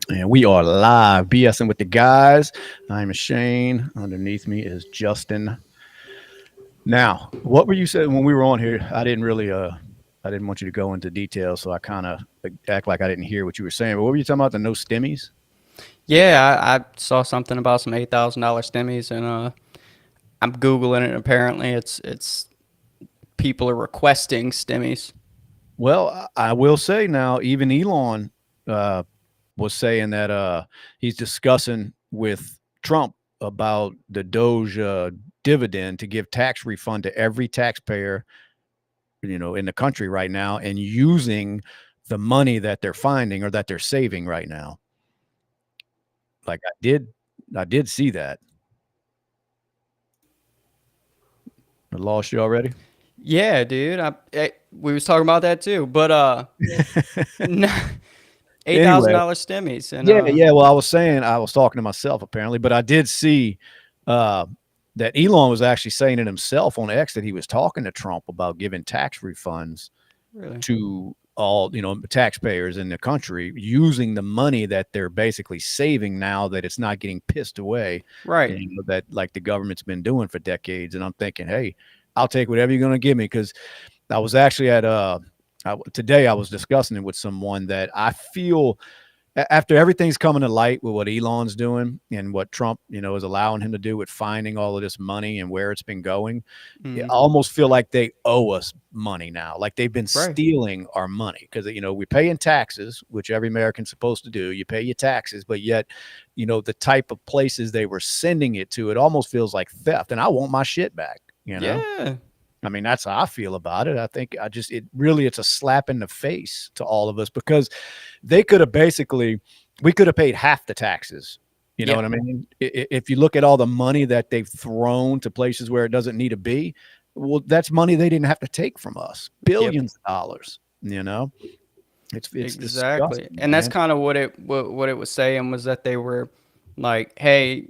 And we are live, B.S.ing with the guys. I'm Shane. Underneath me is Justin. Now, what were you saying when we were on here? I didn't want you to go into detail, so I kind of act like I didn't hear what you were saying. But what were you talking about? The no stimmies? Yeah, I saw something about some $8,000 stimmies, and I'm googling it. And apparently, it's people are requesting stimmies. Well, I will say now, even Elon uh, was saying that he's discussing with Trump about the Doge dividend to give tax refund to every taxpayer, in the country right now, and using the money that they're finding or that they're saving right now. Like I did see that. I lost you already. Yeah, dude. We was talking about that too, but eight thousand Anyway, dollars stimmies, and yeah, yeah. Well, I was saying I was talking to myself apparently, but I did see uh, that Elon was actually saying it himself on X that he was talking to Trump about giving tax refunds really, to all taxpayers in the country using the money that they're basically saving now that it's not getting pissed away, right? that like the government's been doing for decades. And I'm thinking, hey, I'll take whatever you're going to give me, because I was actually at today I was discussing it with someone that I feel after everything's coming to light with what Elon's doing and what Trump, is allowing him to do with finding all of this money and where it's been going, I Mm, almost feel like they owe us money now. Like they've been right. stealing our money because, we pay in taxes, which every American's supposed to do. You pay your taxes, but yet, the type of places they were sending it to, it almost feels like theft. And I want my shit back. Yeah. I mean, that's how I feel about it. I think it's a slap in the face to all of us because they could have basically, we could have paid half the taxes. You know Yeah. what I mean? If you look at all the money that they've thrown to places where it doesn't need to be, well, that's money they didn't have to take from us. Yep. Billions of dollars. It's Exactly. disgusting, And that's man. kind of what it was saying was that they were like, hey,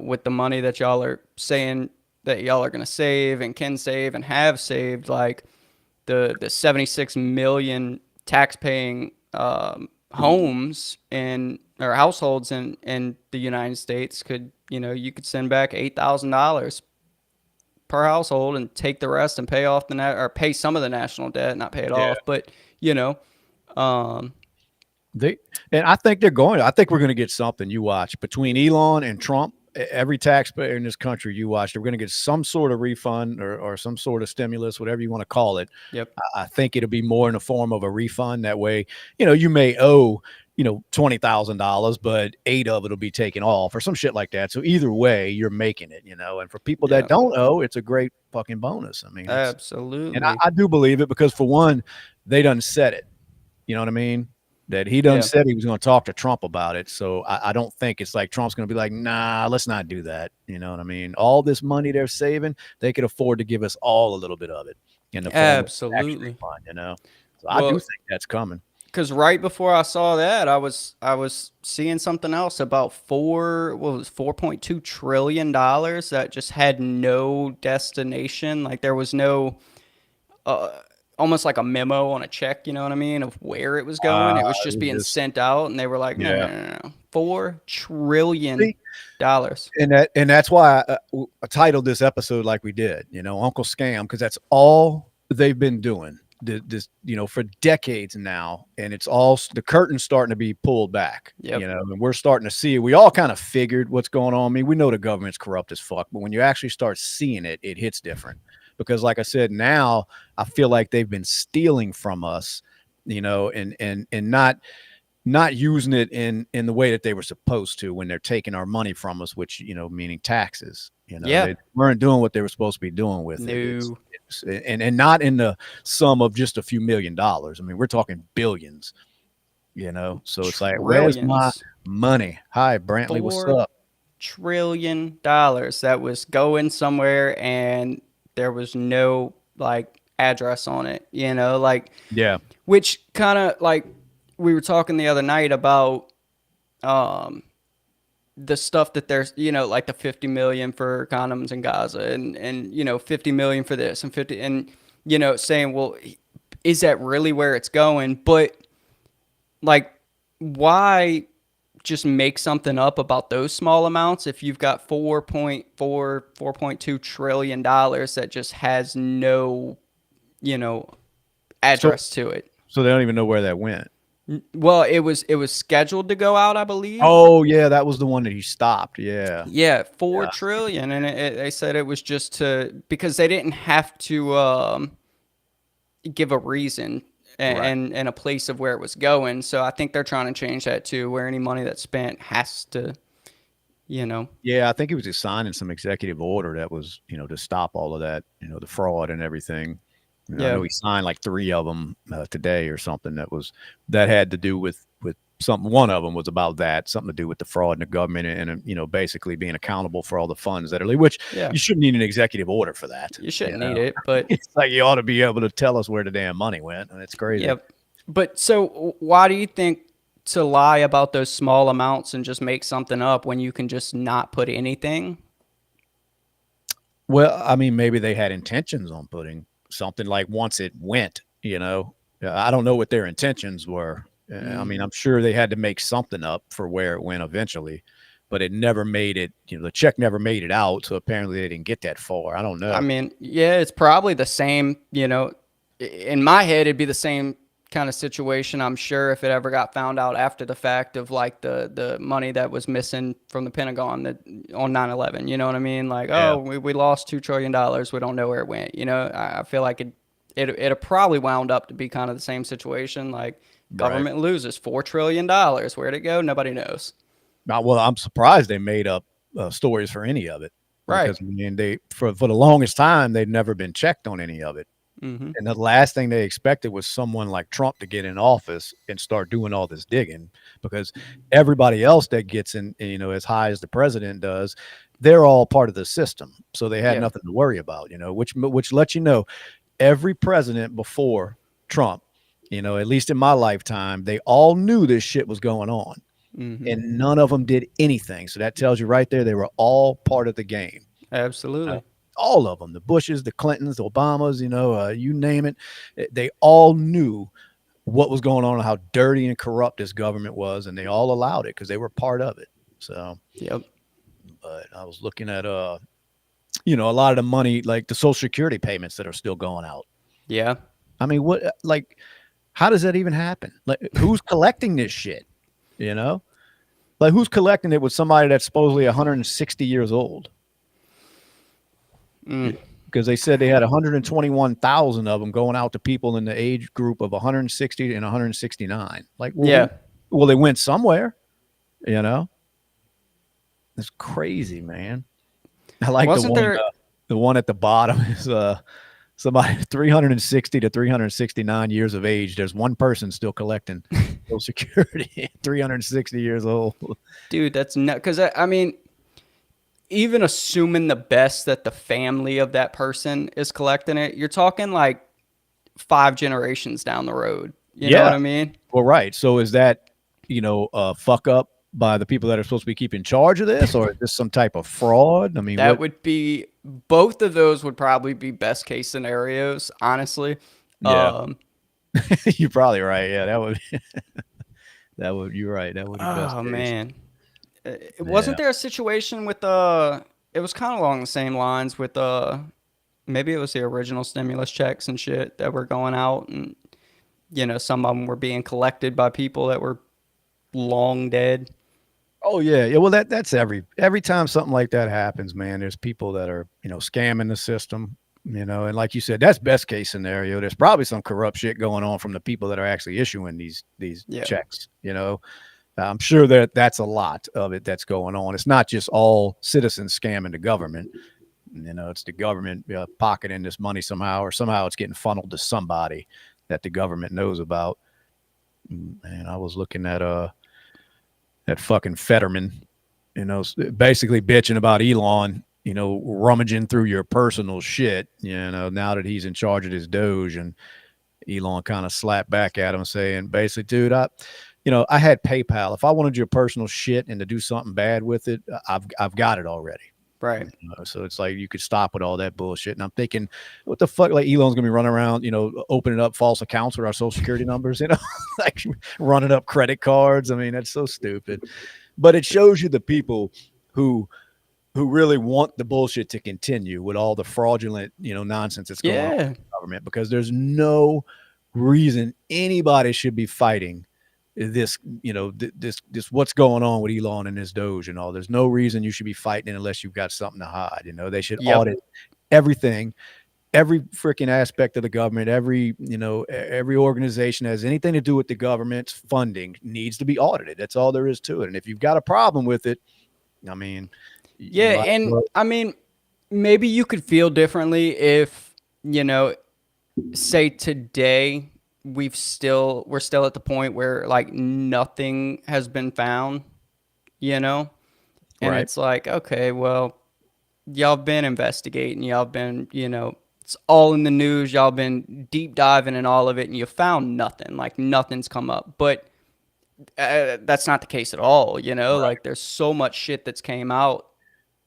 with the money that y'all are saying that y'all are gonna save and can save and have saved, like the 76 million tax-paying homes and or households in the United States could, you could send back $8,000 per household and take the rest and pay off or pay some of the national debt, not pay it Yeah. off, but you know, um, They and I think they're going. I think we're going to get something. You watch between Elon and Trump. Every taxpayer in this country, you watch, they're going to get some sort of refund or some sort of stimulus, whatever you want to call it. yep, I think it'll be more in the form of a refund. That way, you may owe, $20,000, but eight of it'll be taken off or some shit like that. So either way, you're making it. And for people that yeah, don't owe, it's a great fucking bonus. I mean, and absolutely, I do believe it because for one, they done said it. You know what I mean? That he done yeah, said he was going to talk to Trump about it. So I don't think it's like Trump's going to be like, nah, let's not do that. You know what I mean? All this money they're saving, they could afford to give us all a little bit of it in the form of tax absolutely. refund. So I do Well, think that's coming. because right before I saw that, I was seeing something else about what was 4.2 trillion dollars that just had no destination. Like there was no uh, almost like a memo on a check, you know what I mean, of where it was going. It was It just was being just, sent out, and they were like, no, no, yeah. no, no, no. $4 trillion. See, and that's why I titled this episode like we did, Uncle Scam, because that's all they've been doing this, for decades now, and it's all the curtain's starting to be pulled back, Yep. and we're starting to see it. We all kind of figured what's going on. I mean, we know the government's corrupt as fuck, but when you actually start seeing it, it hits different because, like I said, now I feel like they've been stealing from us, and not using it in the way that they were supposed to when they're taking our money from us, which meaning taxes. Yeah. They weren't doing what they were supposed to be doing with it. No. And not in the sum of just a few $1,000,000. I mean, we're talking billions. So it's like, where's my Trillions. money? Hi, Brantley, what's Four up? trillion dollars that was going somewhere, and there was no like address on it. Like Yeah. which kind of like we were talking the other night about um the stuff that there's, like the 50 million for condoms in Gaza, and 50 million for this and 50, and saying, well, is that really where it's going? But like, why just make something up about those small amounts if you've got 4.2 trillion dollars that just has no, you know, So address to it. so they don't even know where that went. Well, it was scheduled to go out, I believe. Oh yeah, that was the one that he stopped. Yeah. Yeah, four Yeah. trillion, and they said it was just to because they didn't have to give a reason Right. and a place of where it was going. So I think they're trying to change that too, where any money that's spent has to, you know, Yeah, I think he was just signing some executive order that was, to stop all of that, the fraud and everything. I yeah, know he signed like three of them today or something that had to do with something. One of them was about that, something to do with the fraud in the government and basically being accountable for all the funds that are which yeah. you shouldn't need an executive order for that. You shouldn't need it, but It's like you ought to be able to tell us where the damn money went, and it's crazy. yeah. But so why do you think to lie about those small amounts and just make something up when you can just not put anything? Well, I mean, maybe they had intentions on putting something like once it went. I don't know what their intentions were. I mean, Hmm. I'm sure they had to make something up for where it went eventually, but it never made it, the check never made it out. So apparently they didn't get that far. I don't I know. mean, yeah, it's probably the same, in my head, it'd be the same kind of situation, I'm sure, if it ever got found out after the fact of like the money that was missing from the Pentagon that on 9/11. You know what I mean? Like, Yeah. oh, we lost $2 trillion. We don't know where it went. I feel like it'd probably wound up to be kind of the same situation. Like, Right. government loses $4 trillion. Where'd it go? Nobody knows. Well, I'm surprised they made up stories for any of it Right. because I mean, for the longest time, they'd never been checked on any of it. Mm-hmm. And the last thing they expected was someone like Trump to get in office and start doing all this digging because everybody else that gets in, as high as the president does, they're all part of the system. So they had Yeah. nothing to worry about, which lets you know every president before Trump, at least in my lifetime, they all knew this shit was going on Mm-hmm. and none of them did anything. So that tells you right there they were all part of the game. Uh, Absolutely. all of them, the Bushes, the Clintons, the Obamas, you name it, they all knew what was going on and how dirty and corrupt this government was, and they all allowed it because they were part of it. So, Yep. but I was looking at a lot of the money, like the Social Security payments that are still going out. Yeah. I mean, like, how does that even happen? Like, who's collecting this shit? You know, like who's collecting it with somebody that's supposedly 160 years old? Mm. Because they said they had 121,000 of them going out to people in the age group of 160 and 169. Like, well, Yeah. they went somewhere. You know, it's crazy, man. I like Wasn't there? the one at the bottom is somebody 360 to 369 years of age. There's one person still collecting Social Security, 360 years old. Dude, that's not because I mean, even assuming the best that the family of that person is collecting it, you're talking like 5 generations down the road. You know Yeah. what I mean? Well, right. So is that, fuck up by the people that are supposed to be keeping charge of this, or is this some type of fraud? I mean, That what? would be both of those would probably be best case scenarios, honestly. Yeah, Um, you're probably right. Yeah, that would, you're right. That would be best oh case. man, Yeah. wasn't there a situation with It was kind of along the same lines with maybe it was the original stimulus checks and shit that were going out, and some of them were being collected by people that were long dead. Oh yeah, yeah. Well, that's every time something like that happens, man. There's people that are scamming the system, and like you said, that's best case scenario. There's probably some corrupt shit going on from the people that are actually issuing these Yeah. checks. I'm sure that that's a lot of it that's going on. It's not just all citizens scamming the government. It's the government pocketing this money somehow, or somehow it's getting funneled to somebody that the government knows about. And I was looking at that fucking Fetterman, basically bitching about Elon, rummaging through your personal shit, now that he's in charge of this Doge. And Elon kind of slapped back at him saying, basically, dude, I had PayPal. If I wanted your personal shit and to do something bad with it, I've got it already. Right. So it's like you could stop with all that bullshit. And I'm thinking, what the fuck? Like Elon's gonna be running around, opening up false accounts with our social security numbers, like running up credit cards. I mean, that's so stupid. But it shows you the people who really want the bullshit to continue with all the fraudulent, nonsense that's going on in Yeah. the government, because there's no reason anybody should be fighting this, this what's going on with Elon and this Doge and all. There's no reason you should be fighting it unless you've got something to hide. They should Yep. audit everything, every freaking aspect of the government, every organization that has anything to do with the government's funding needs to be audited. That's all there is to it. And if you've got a problem with it, I mean, you Yeah, might as and well. I mean, maybe you could feel differently if, you know, say today we're still at the point where like nothing has been found, you know? And Right. it's like, okay, well, y'all been investigating, y'all been, it's all in the news, y'all been deep diving in all of it and you found nothing, like nothing's come up. But that's not the case at all, Right. like there's so much shit that's came out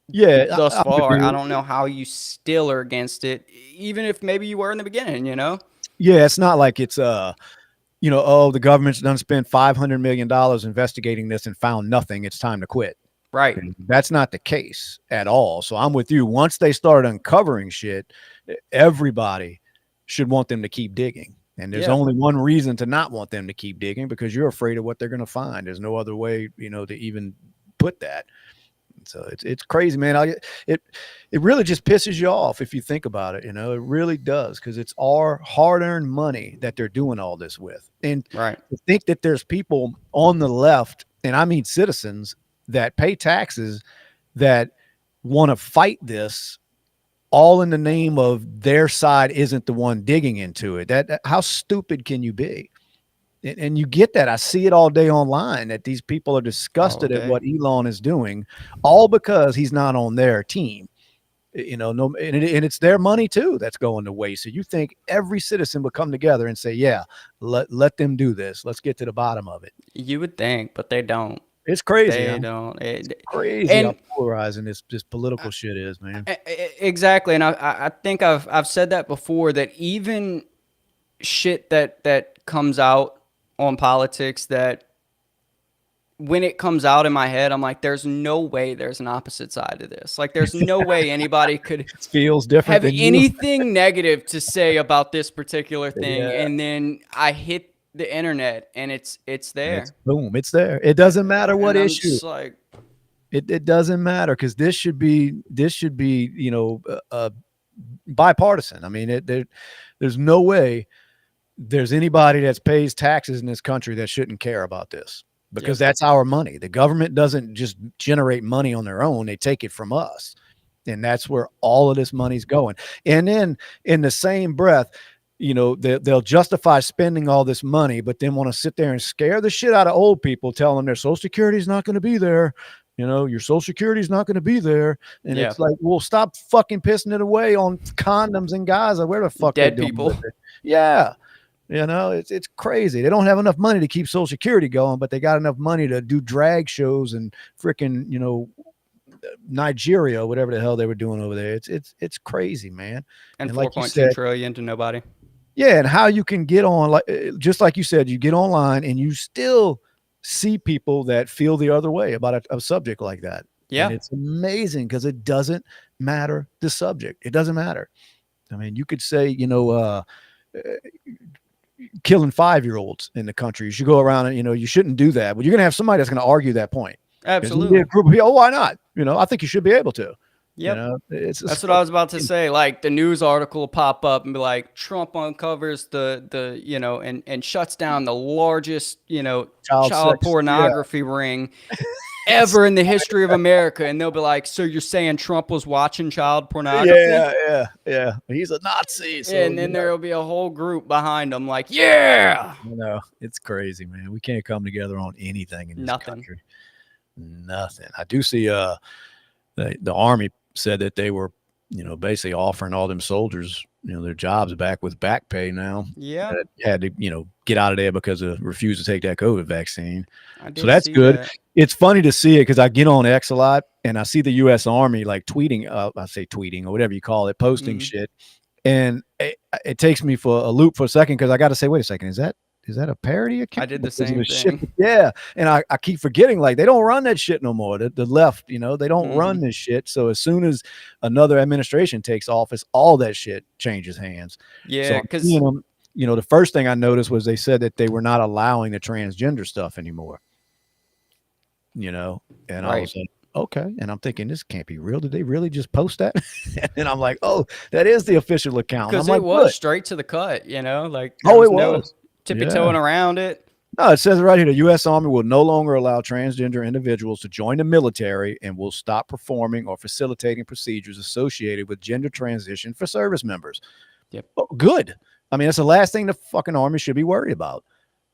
Yeah, thus I'm with far. I you. don't know how you still are against it, even if maybe you were in the beginning. Yeah, it's not like it's oh, the government's done spent $500 million investigating this and found nothing. It's time to quit. Right. That's not the case at all. So I'm with you. Once they start uncovering shit, everybody should want them to keep digging. And there's Yeah. only one reason to not want them to keep digging, because you're afraid of what they're going to find. There's no other way, to even put that. So it's crazy, man. It really just pisses you off if you think about it. It really does, because it's our hard-earned money that they're doing all this with. And Right. to think that there's people on the left, and I mean citizens, that pay taxes, that want to fight this, all in the name of their side isn't the one digging into it. How stupid can you be? And you get that. I see it all day online, that these people are All disgusted at day. what Elon is doing, all because he's not on their team. No, and it's their money too that's going to waste. So you think every citizen would come together and say, "Yeah, let them do this. Let's get to the bottom of it." You would think, but they don't. It's crazy. They Huh? don't. Crazy how And polarizing this political shit is, man. exactly. And I think I've said that before, that even shit that comes out on politics, that when it comes out in my head, I'm like, there's no way there's an opposite side to this. Like, there's no way anybody could It feels different have than you. anything negative to say about this particular thing. Yeah. And then I hit the internet and it's It's there. boom. It's there. It doesn't matter what And I'm issue. just like, It doesn't matter, because this should be bipartisan. I mean, there's no way there's anybody that pays taxes in this country that shouldn't care about this, because yep, that's our money. The government doesn't just generate money on their own; they take it from us, and that's where all of this money's going. And then in the same breath, they'll justify spending all this money, but then want to sit there and scare the shit out of old people, telling them their social security is not going to be there. Your social security is not going to be there. And yeah, it's like, well, stop fucking pissing it away on condoms in Gaza. Where the fuck they dead doing people. with it? Yeah. It's crazy. They don't have enough money to keep social security going, but they got enough money to do drag shows and freaking, Nigeria, whatever the hell they were doing over there. It's crazy, man. And And like you 4.2 said, trillion to nobody. yeah, and how you can get on, like just like you said, you get online and you still see people that feel the other way about a subject like that. And Yeah, it's amazing, because it doesn't matter the subject. It doesn't matter. I mean, you could say, killing 5-year-olds in the country. You should go around and, you shouldn't do that. But you're going to have somebody that's going to argue that point. There's going to be a absolutely. group of people, oh, why not? I think you should be able to. Yep. It's That's just what I was about to say. Like the news article will pop up and be like, Trump uncovers the and shuts down the largest, child child sex. Yeah. pornography ring ever in the history of America. And they'll be like, so you're saying Trump was watching child pornography? Yeah. He's a Nazi. So, And then there'll be a whole group behind them like, yeah, it's crazy, man. We can't come together on anything in this nothing. country. Nothing. I do see the Army said that they were, basically offering all them soldiers, their jobs back with back pay now, Yeah, that had to, get out of there because of refuse to take that COVID vaccine. I So did that's see good. that. it's funny to see it because I get on X a lot and I see the U.S. Army like tweeting, I say tweeting or whatever you call it, posting Mhm. shit, and it takes me for a loop for a second because I got to say, wait a second, is that a parody I account? did the Because of same the shit, thing. yeah. And I keep forgetting like they don't run that shit no more. The left, they don't run Mm-mm. this shit. So as soon as another administration takes office, all that shit changes hands. So Yeah, I'm seeing cause them. The first thing I noticed was they said that they were not allowing the transgender stuff anymore. you know, and I right. was like, okay. And I'm thinking, this can't be real. Did they really just post that? And I'm like, oh, that is the official account. And I'm Cause it like, was good. straight to the cut, like there Oh, was it no was. Yeah. tippy-toeing around it. No, it says right here the U.S. Army will no longer allow transgender individuals to join the military and will stop performing or facilitating procedures associated with gender transition for service members. Yep. Oh, good. I mean, that's the last thing the fucking Army should be worried about.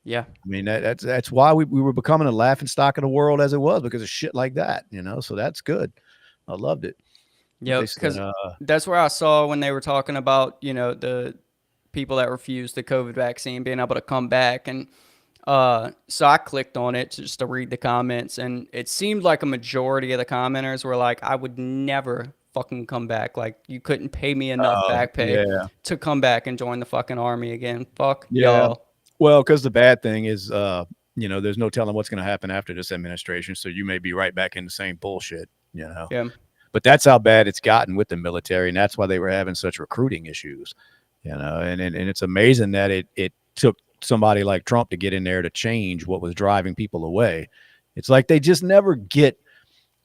Yeah. I mean, that's why we were becoming a laughing stock of the world as it was because of shit like that. So that's good. I loved it. But they Yep. said, Cause that's where I saw when they were talking about, the people that refused the COVID vaccine being able to come back. And so I clicked on it just to read the comments, and it seemed like a majority of the commenters were like, I would never fucking come back. Like, you couldn't pay me enough back pay yeah, to come back and join the fucking army again. Fuck yeah. y'all. Well, because the bad thing is, there's no telling what's going to happen after this administration. So you may be right back in the same bullshit. Yeah. But that's how bad it's gotten with the military, and that's why they were having such recruiting issues. And it's amazing that it took somebody like Trump to get in there to change what was driving people away. It's like they just never get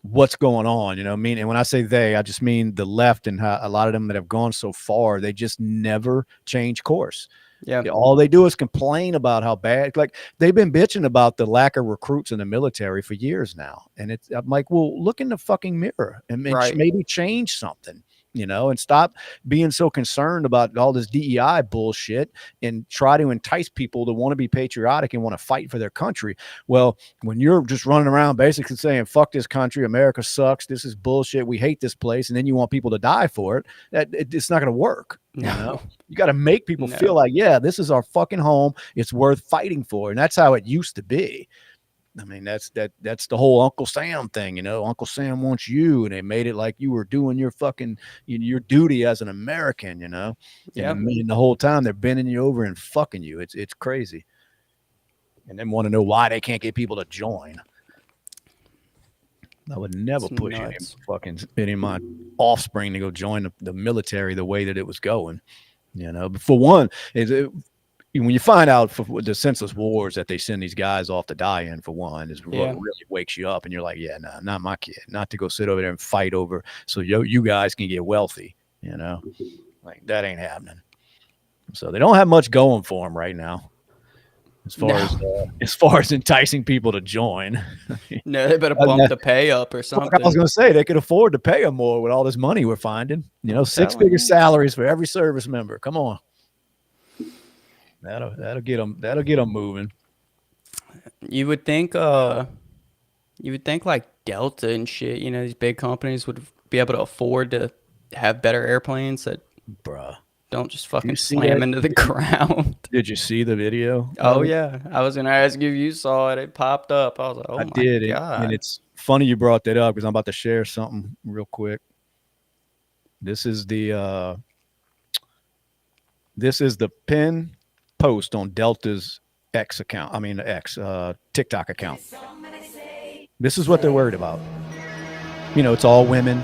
what's going on. I mean, and when I say they, I just mean the left and how a lot of them that have gone so far, they just never change course. Yeah. Yeah, all they do is complain about how bad, like they've been bitching about the lack of recruits in the military for years now. And I'm like, well, look in the fucking mirror and Right. maybe change something, and stop being so concerned about all this DEI bullshit and try to entice people to want to be patriotic and want to fight for their country. Well, when you're just running around basically saying, fuck this country, America sucks, this is bullshit, we hate this place, and then you want people to die for it, it's not going to work. No. You got to make people feel No. like, yeah, this is our fucking home. It's worth fighting for. And that's how it used to be. I mean, that's the whole Uncle Sam thing. Uncle Sam wants you, and they made it like you were doing your fucking your duty as an American. And Yeah. the whole time they're bending you over and fucking you. It's crazy. And then want to know why they can't get people to join. I would never It's push nuts. any of my offspring to go join the military the way that it was going. But for one, when you find out for the senseless wars that they send these guys off to die in, for one, is what Yeah. really wakes you up, and you're like, yeah, no, not my kid, not to go sit over there and fight over so you guys can get wealthy. Like that ain't happening. So they don't have much going for them right now, as far No. as enticing people to join. No, they better bump the pay up or Fuck, I was something. going to say they could afford to pay them more with all this money we're finding. I'm Six telling figure you. salaries for every service member. Come on, that'll get them. That'll get them moving. You would think like Delta and shit, these big companies would be able to afford to have better airplanes that Bruh. don't just You fucking see that? slam into the ground. Did you see the video Oh of it? yeah. I was gonna ask you if you saw it. It popped up. I was like, I oh my did, and God. it's funny you brought that up because I'm about to share something real quick. This is the pin post on Delta's X account. I mean, X TikTok account. This is what they're worried about. It's all women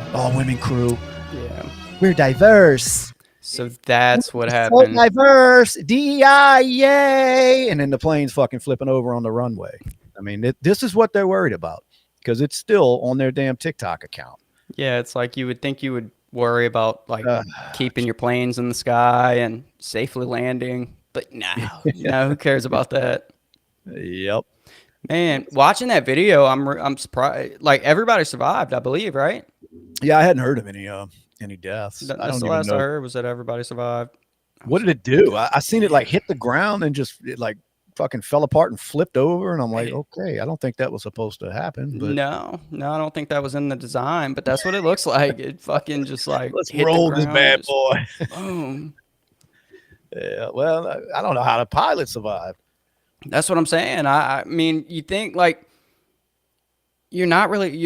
crew. Yeah. We're diverse. So that's what So happened. diverse. DEI, yay! And then the plane's fucking flipping over on the runway. I mean, this is what they're worried about because it's still on their damn TikTok account. Yeah, it's like you would think you would worry about like Uh, keeping your planes in the sky and safely landing, but no, no, who cares about that? yep. Man, watching that video, I'm surprised. Like everybody survived, I believe, right? Yeah, I hadn't heard of any deaths. I That's don't the even last I know. heard was that everybody survived. I What was did like, it do? I seen it like damn. hit the ground and just it like fucking fell apart and flipped over. And I'm like, It, okay, I don't think that was supposed to happen, but no, no, I don't think that was in the design, but that's what it looks like. It fucking just like let's hit the roll this ground and bad just boy. boom. Yeah, well, I don't know how the pilot survived. That's what I'm saying. I mean, you think like you're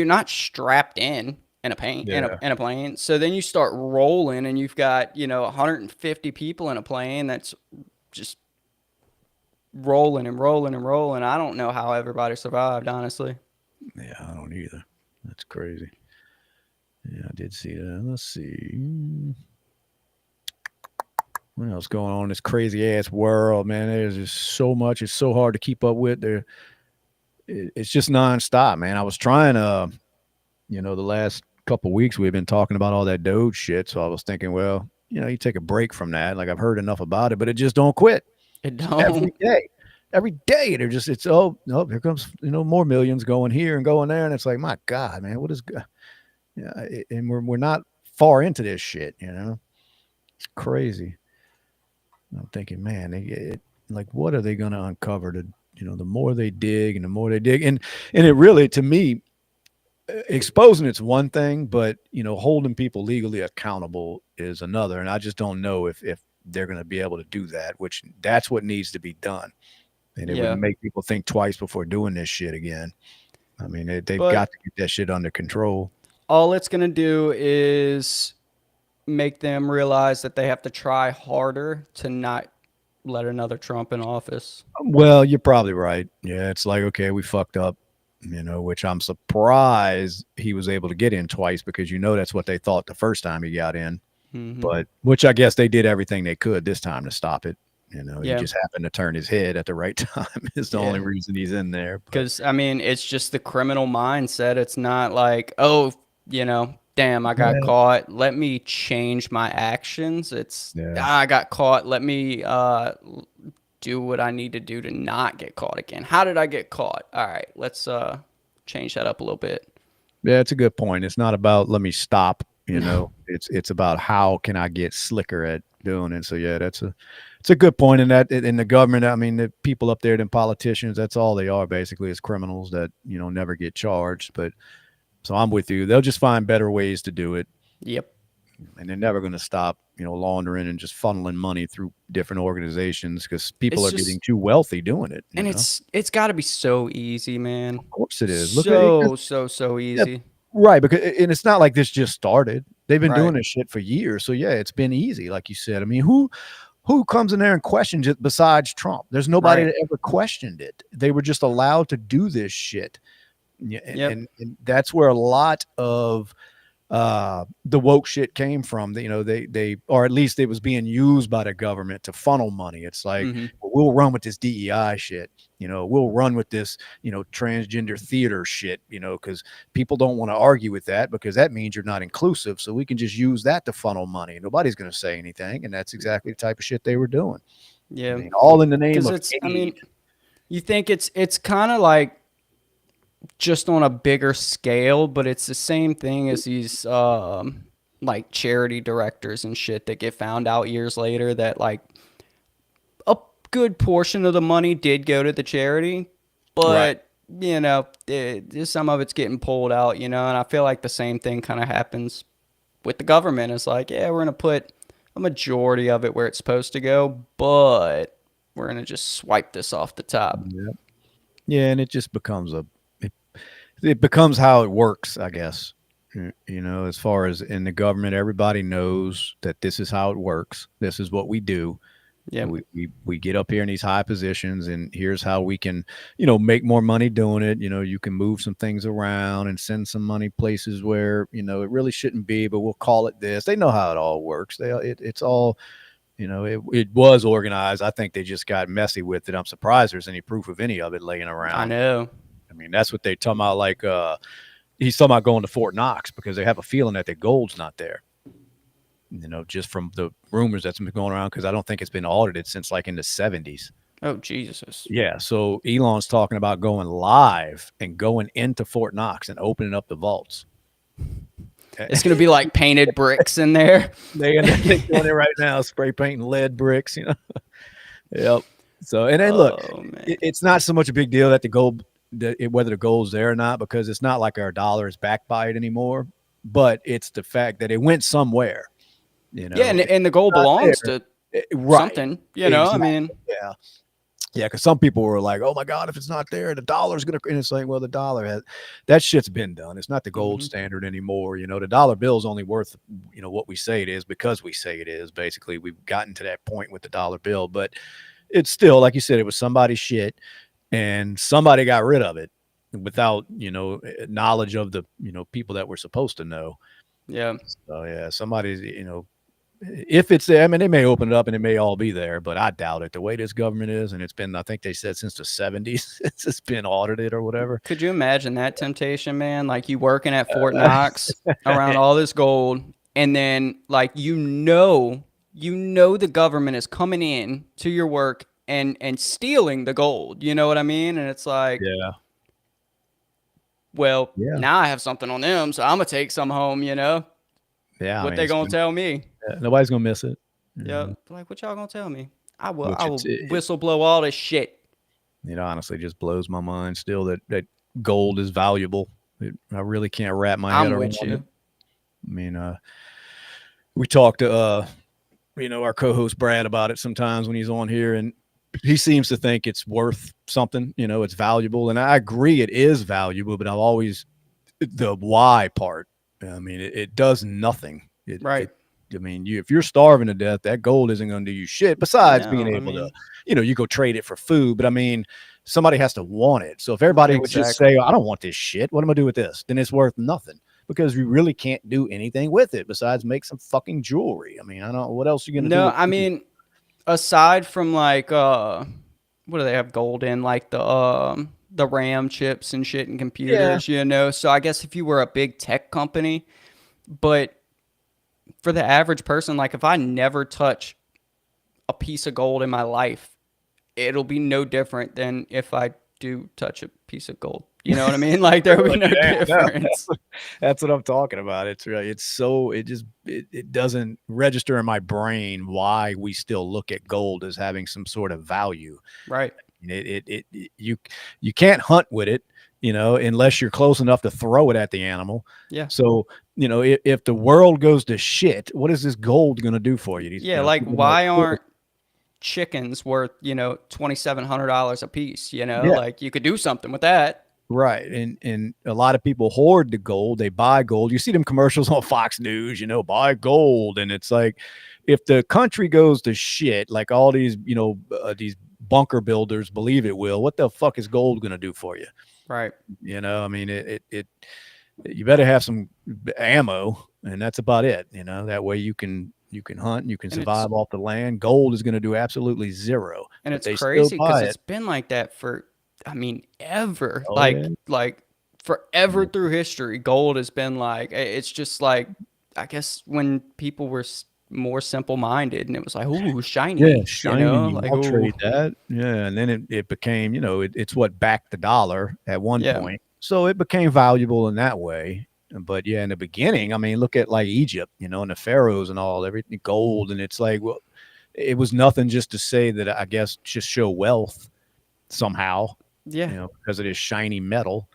not strapped in a plane Yeah. in a plane. So then you start rolling, and you've got 150 people in a plane that's just rolling and rolling and rolling. I don't know how everybody survived, honestly. Yeah, I don't either. That's crazy. Yeah, I did see that. Let's see. What else going on in this crazy ass world, man? There's just so much. It's so hard to keep up with. It's just nonstop, man. I was trying to, the last couple weeks we've been talking about all that Doge shit. So I was thinking, well, you take a break from that. Like I've heard enough about it, but it just don't quit. It It's don't. every day they're just, it's, oh, here comes, more millions going here and going there. And it's like, my God, man, what is, yeah, and we're not far into this shit, it's crazy. I'm thinking, man, like, what are they going to uncover to, the more they dig and the more they dig. And it really, to me, exposing it's one thing, but, holding people legally accountable is another. And I just don't know if they're going to be able to do that, which that's what needs to be done. And it would Yeah. make people think twice before doing this shit again. I mean, they've got But to get that shit under control. all it's going to do is make them realize that they have to try harder to not let another Trump in office. Well, you're probably right. Yeah, it's like, okay, we fucked up, which I'm surprised he was able to get in twice because that's what they thought the first time he got in. Hmm. But which I guess they did everything they could this time to stop it. He Yeah. just happened to turn his head at the right time is the only Yeah. reason he's in there. But Because, I mean, it's just the criminal mindset. It's not like, oh, damn, I got yeah, caught. Let me change my actions. It's, yeah. I got caught. Let me do what I need to do to not get caught again. How did I get caught? All right, let's change that up a little bit. Yeah, it's a good point. It's not about let me stop, It's about how can I get slicker at doing it. So yeah, it's a good point in that in the government, I mean, the people up there, them politicians, that's all they are basically is criminals that, never get charged. But so I'm with you. They'll just find better ways to do it. Yep. And they're never going to stop, laundering and just funneling money through different organizations because people It's are getting just, too wealthy doing it. and it's got to be so easy, Of man. course it is. Look at it. So Yeah, easy. right, because and it's not like this just started. They've been Right. doing this shit for years. So yeah, it's been easy, like you said. I mean, who comes in there and questions it besides Trump? There's nobody Right. that ever questioned it. They were just allowed to do this shit. Yeah, Yep. and that's where a lot of the woke shit came from. They or at least it was being used by the government to funnel money. It's like, Hmm. well, we'll run with this DEI shit. We'll run with this, transgender theater shit. Because people don't want to argue with that because that means you're not inclusive. So we can just use that to funnel money. Nobody's going to say anything, and that's exactly the type of shit they were doing. I Yeah. mean, all in the name Because of it's, I aid. mean, you think it's kind of like just on a bigger scale, but it's the same thing as these like charity directors and shit that get found out years later that like a good portion of the money did go to the charity, Right. but some of it's getting pulled out, and I feel like the same thing kind of happens with the government. It's like, yeah, we're gonna put a majority of it where it's supposed to go, but we're gonna just swipe this off the top. Yeah. Yeah, and it just becomes it becomes how it works, I guess. As far as in the government, everybody knows that this is how it works. This is what we do. Yeah, We get up here in these high positions, and here's how we can, make more money doing it. You can move some things around and send some money places where it really shouldn't be, but we'll call it this. They know how it all works. It's all it was organized. I think they just got messy with it. I'm surprised there's any proof of any of it laying I around. know. I mean, that's what they talking about. Like, he's talking about going to Fort Knox because they have a feeling that the gold's not there. Just from the rumors that's been going around, because I don't think it's been audited since like in the 70s. Oh Jesus. Yeah. So Elon's talking about going live and going into Fort Knox and opening up the vaults. It's gonna be like painted bricks in there. They're doing it right now, spray painting lead bricks. Yep. So, and then look, Oh man. it's not so much a big deal that the gold, whether the gold's there or not, because it's not like our dollar is backed by it anymore. But it's the fact that it went somewhere. Yeah, If and the it's goal not there, belongs to right? something. I Exactly. mean, Yeah. Yeah, because some people were like, "Oh my God, if it's not there, the dollar's gonna." And it's like, well, the dollar has that shit's been done. It's not the gold Hmm. standard anymore. The dollar bill's only worth what we say it is because we say it is. Basically, we've gotten to that point with the dollar bill, but it's still like you said, it was somebody's shit, and somebody got rid of it without knowledge of the people that were supposed to know. Yeah. So yeah, somebody's if it's there, I mean, they may open it up and it may all be there, but I doubt it. The way this government is, and it's been, I think they said since the 70s, it's just been audited or whatever. Could you imagine that temptation, man? Like you working at Fort Knox around all this gold, and then like the government is coming in to your work and stealing the gold. You know what I mean? And it's like, Yeah. well, Yeah. now I have something on them, so I'm gonna take some home. Yeah. I What mean, they gonna tell me? nobody's going to miss it. Yep. Like what y'all gonna tell me? I Which will whistle blow all this shit. honestly just blows my mind still that gold is valuable. I really can't wrap my head I'm around with it. you. I mean, we talked to, our co-host Brad about it sometimes when he's on here, and he seems to think it's worth something, it's valuable. And I agree it is valuable, but I've always the why part. I mean, it does nothing. Right. I mean, if you're starving to death, that gold isn't going to do you shit. Besides being No, I able to, mean, you go trade it for food. But I mean, somebody has to want it. So if everybody would just exactly. say, "I don't want this shit. What am I do with this?" Then it's worth nothing because you really can't do anything with it besides make some fucking jewelry. I mean, I don't know what else you're going to do No, with I gold. mean, aside from like what do they have gold in? Like the RAM chips and shit in Yeah, computers. So I guess if you were a big tech company, but for the average person, like if I never touch a piece of gold in my life, it'll be no different than if I do touch a piece of gold. You know what I mean? Like there'll be really, no yeah, no, difference. that's what I'm talking about. It's really, it's so, it doesn't register in my brain why we still look at gold as having some sort of value. Right. You can't hunt with it, unless you're close enough to throw it at the animal. Yeah. So, if the world goes to shit, what is this gold going to do for you? These, Yeah, like people that why are, aren't chickens worth, $2,700 a piece, yeah, Like you could do something with that. right. And a lot of people hoard the gold. They buy gold. You see them commercials on Fox News, buy gold. And it's like, if the country goes to shit, like all these, these bunker builders believe it will, what the fuck is gold going to do for you? Right. I mean, you better have some ammo, and that's about it. That way you can hunt and you can And it's survive off the land. Gold is going to do absolutely zero, and but it's they still crazy because buy it's it. been like that for, I mean, ever. Oh yeah, Like forever yeah, through history, gold has been like it's just like I guess when people were more simple minded and it was like, ooh, yeah, shiny, shiny. like I'll ooh, trade that. Yeah, and then it became, it's what backed the dollar at one yeah, point, so it became valuable in that way. But yeah, in the beginning, I mean, look at like Egypt, and the pharaohs and all everything gold, and it's like, well, it was nothing just to say that I guess just show wealth somehow, yeah. because it is shiny metal.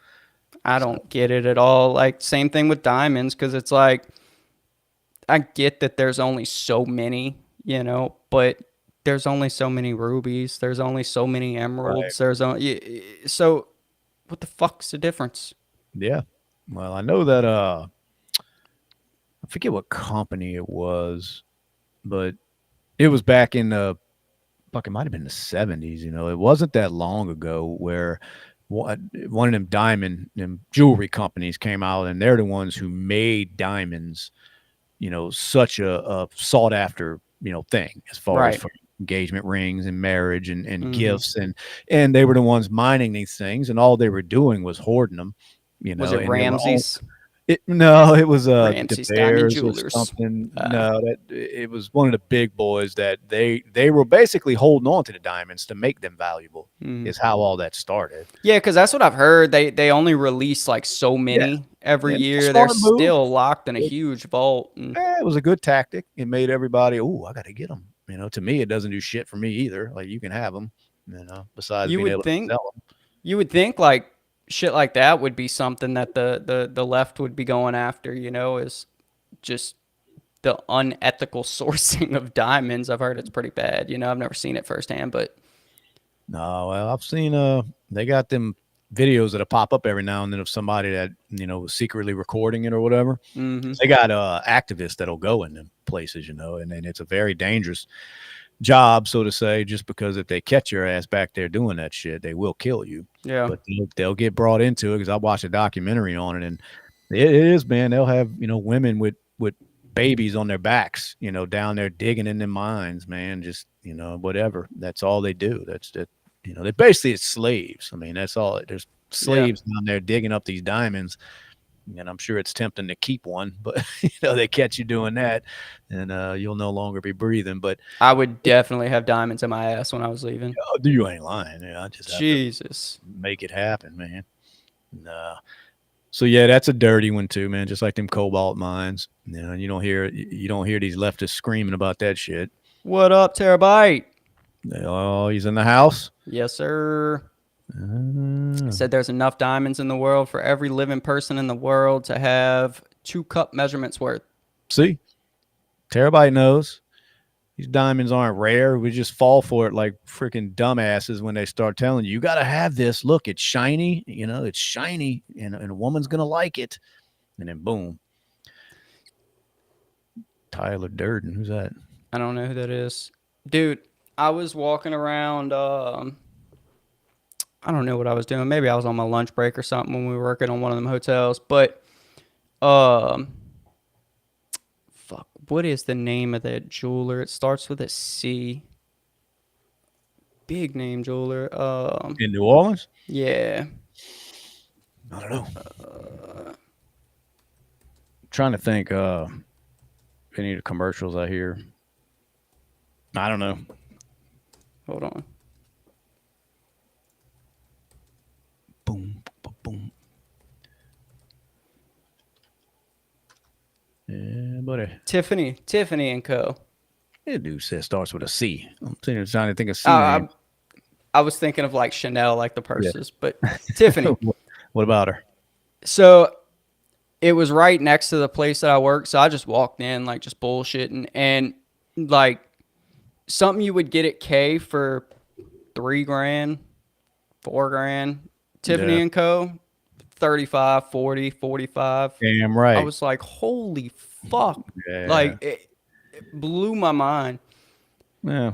I So don't get it at all. Like same thing with diamonds because it's like I get that there's only so many, but there's only so many rubies. There's only so many right, emeralds. There's only so what the fuck's the difference? yeah. Well, I know that I forget what company it was, but it was back in the fuck. It might have been the 70s. It wasn't that long ago where one of them diamond them jewelry companies came out, and they're the ones who made diamonds such a sought after, thing as far as Right. for engagement rings and marriage and Hmm. gifts, and they were the ones mining these things, and all they were doing was hoarding them, Was it and they were all Ramses? no, it was De Ramses Diamond Beers or Jewelers. something. Uh, No, that it was one of the big boys that they were basically holding on to the diamonds to make them valuable. mm. Is how all that started. Yeah, because that's what I've heard. They only release like so Yeah, many every and it's a year. They're smart move. still locked in a huge vault. And It was a good tactic. It made everybody, oh, I got to get them. To me, it doesn't do shit for me either. Like you can have them, besides you being would able to think sell them. you would think like shit like that would be something that the left would be going after. Is just the unethical sourcing of diamonds. I've heard it's pretty bad. I've never seen it firsthand, but No, well, I've seen they got them videos that'll pop up every now and then of somebody that was secretly recording it or whatever. Mm-hmm. 'Cause they got activists that'll go in them places, and it's a very dangerous job, so to say, just because if they catch your ass back there doing that shit, they will kill you. Yeah. But they'll get brought into it because I watched a documentary on it, and it is, man. They'll have women with babies on their backs, down there digging in their mines, man. Just whatever. That's all they do. That's that. They basically it's slaves. I mean, that's all. There's Yeah. slaves down there digging up these diamonds, and I'm sure it's tempting to keep one, but they catch you doing that, and you'll no longer be breathing. But I would definitely have diamonds in my ass when I was leaving. you ain't lying. Yeah, I just have to Jesus. make it happen, man. Nah. So yeah, that's a dirty one too, man. Just like them cobalt mines. You don't hear these leftists screaming about that shit. What up, Terabyte? Oh, he's in the house. Yes, sir. Uh, Said there's enough diamonds in the world for every living person in the world to have 2 cup measurements worth. see, Terabyte knows these diamonds aren't rare. We just fall for it like freaking dumbasses when they start telling you, you got to have this. Look, it's shiny. It's shiny, and a woman's gonna like it. And then boom, Tyler Durden. Who's that? I don't know who that is. Dude, I was walking around. I don't know what I was doing. Maybe I was on my lunch break or something when we were working on one of them hotels. But, um, fuck, what is the name of that jeweler? It starts with a C. Big name jeweler. In New Orleans? Yeah. I don't know. Trying to think. Any of the commercials I hear. I don't know. Hold on. Boom, boom, boom. Yeah, buddy. Tiffany and Co. That dude says starts with a C. I'm sitting here trying to think of C I, names. I was thinking of like Chanel, like the Yeah. purses, but Tiffany. What about her? So it was right next to the place that I work. So I just walked in, like just bullshitting. And like something you would get at K for 3 grand, 4 grand. Tiffany Yeah. and Co. 35, 40, 45. Damn I right. was like, holy fuck. Yeah. Like it blew my mind. Yeah.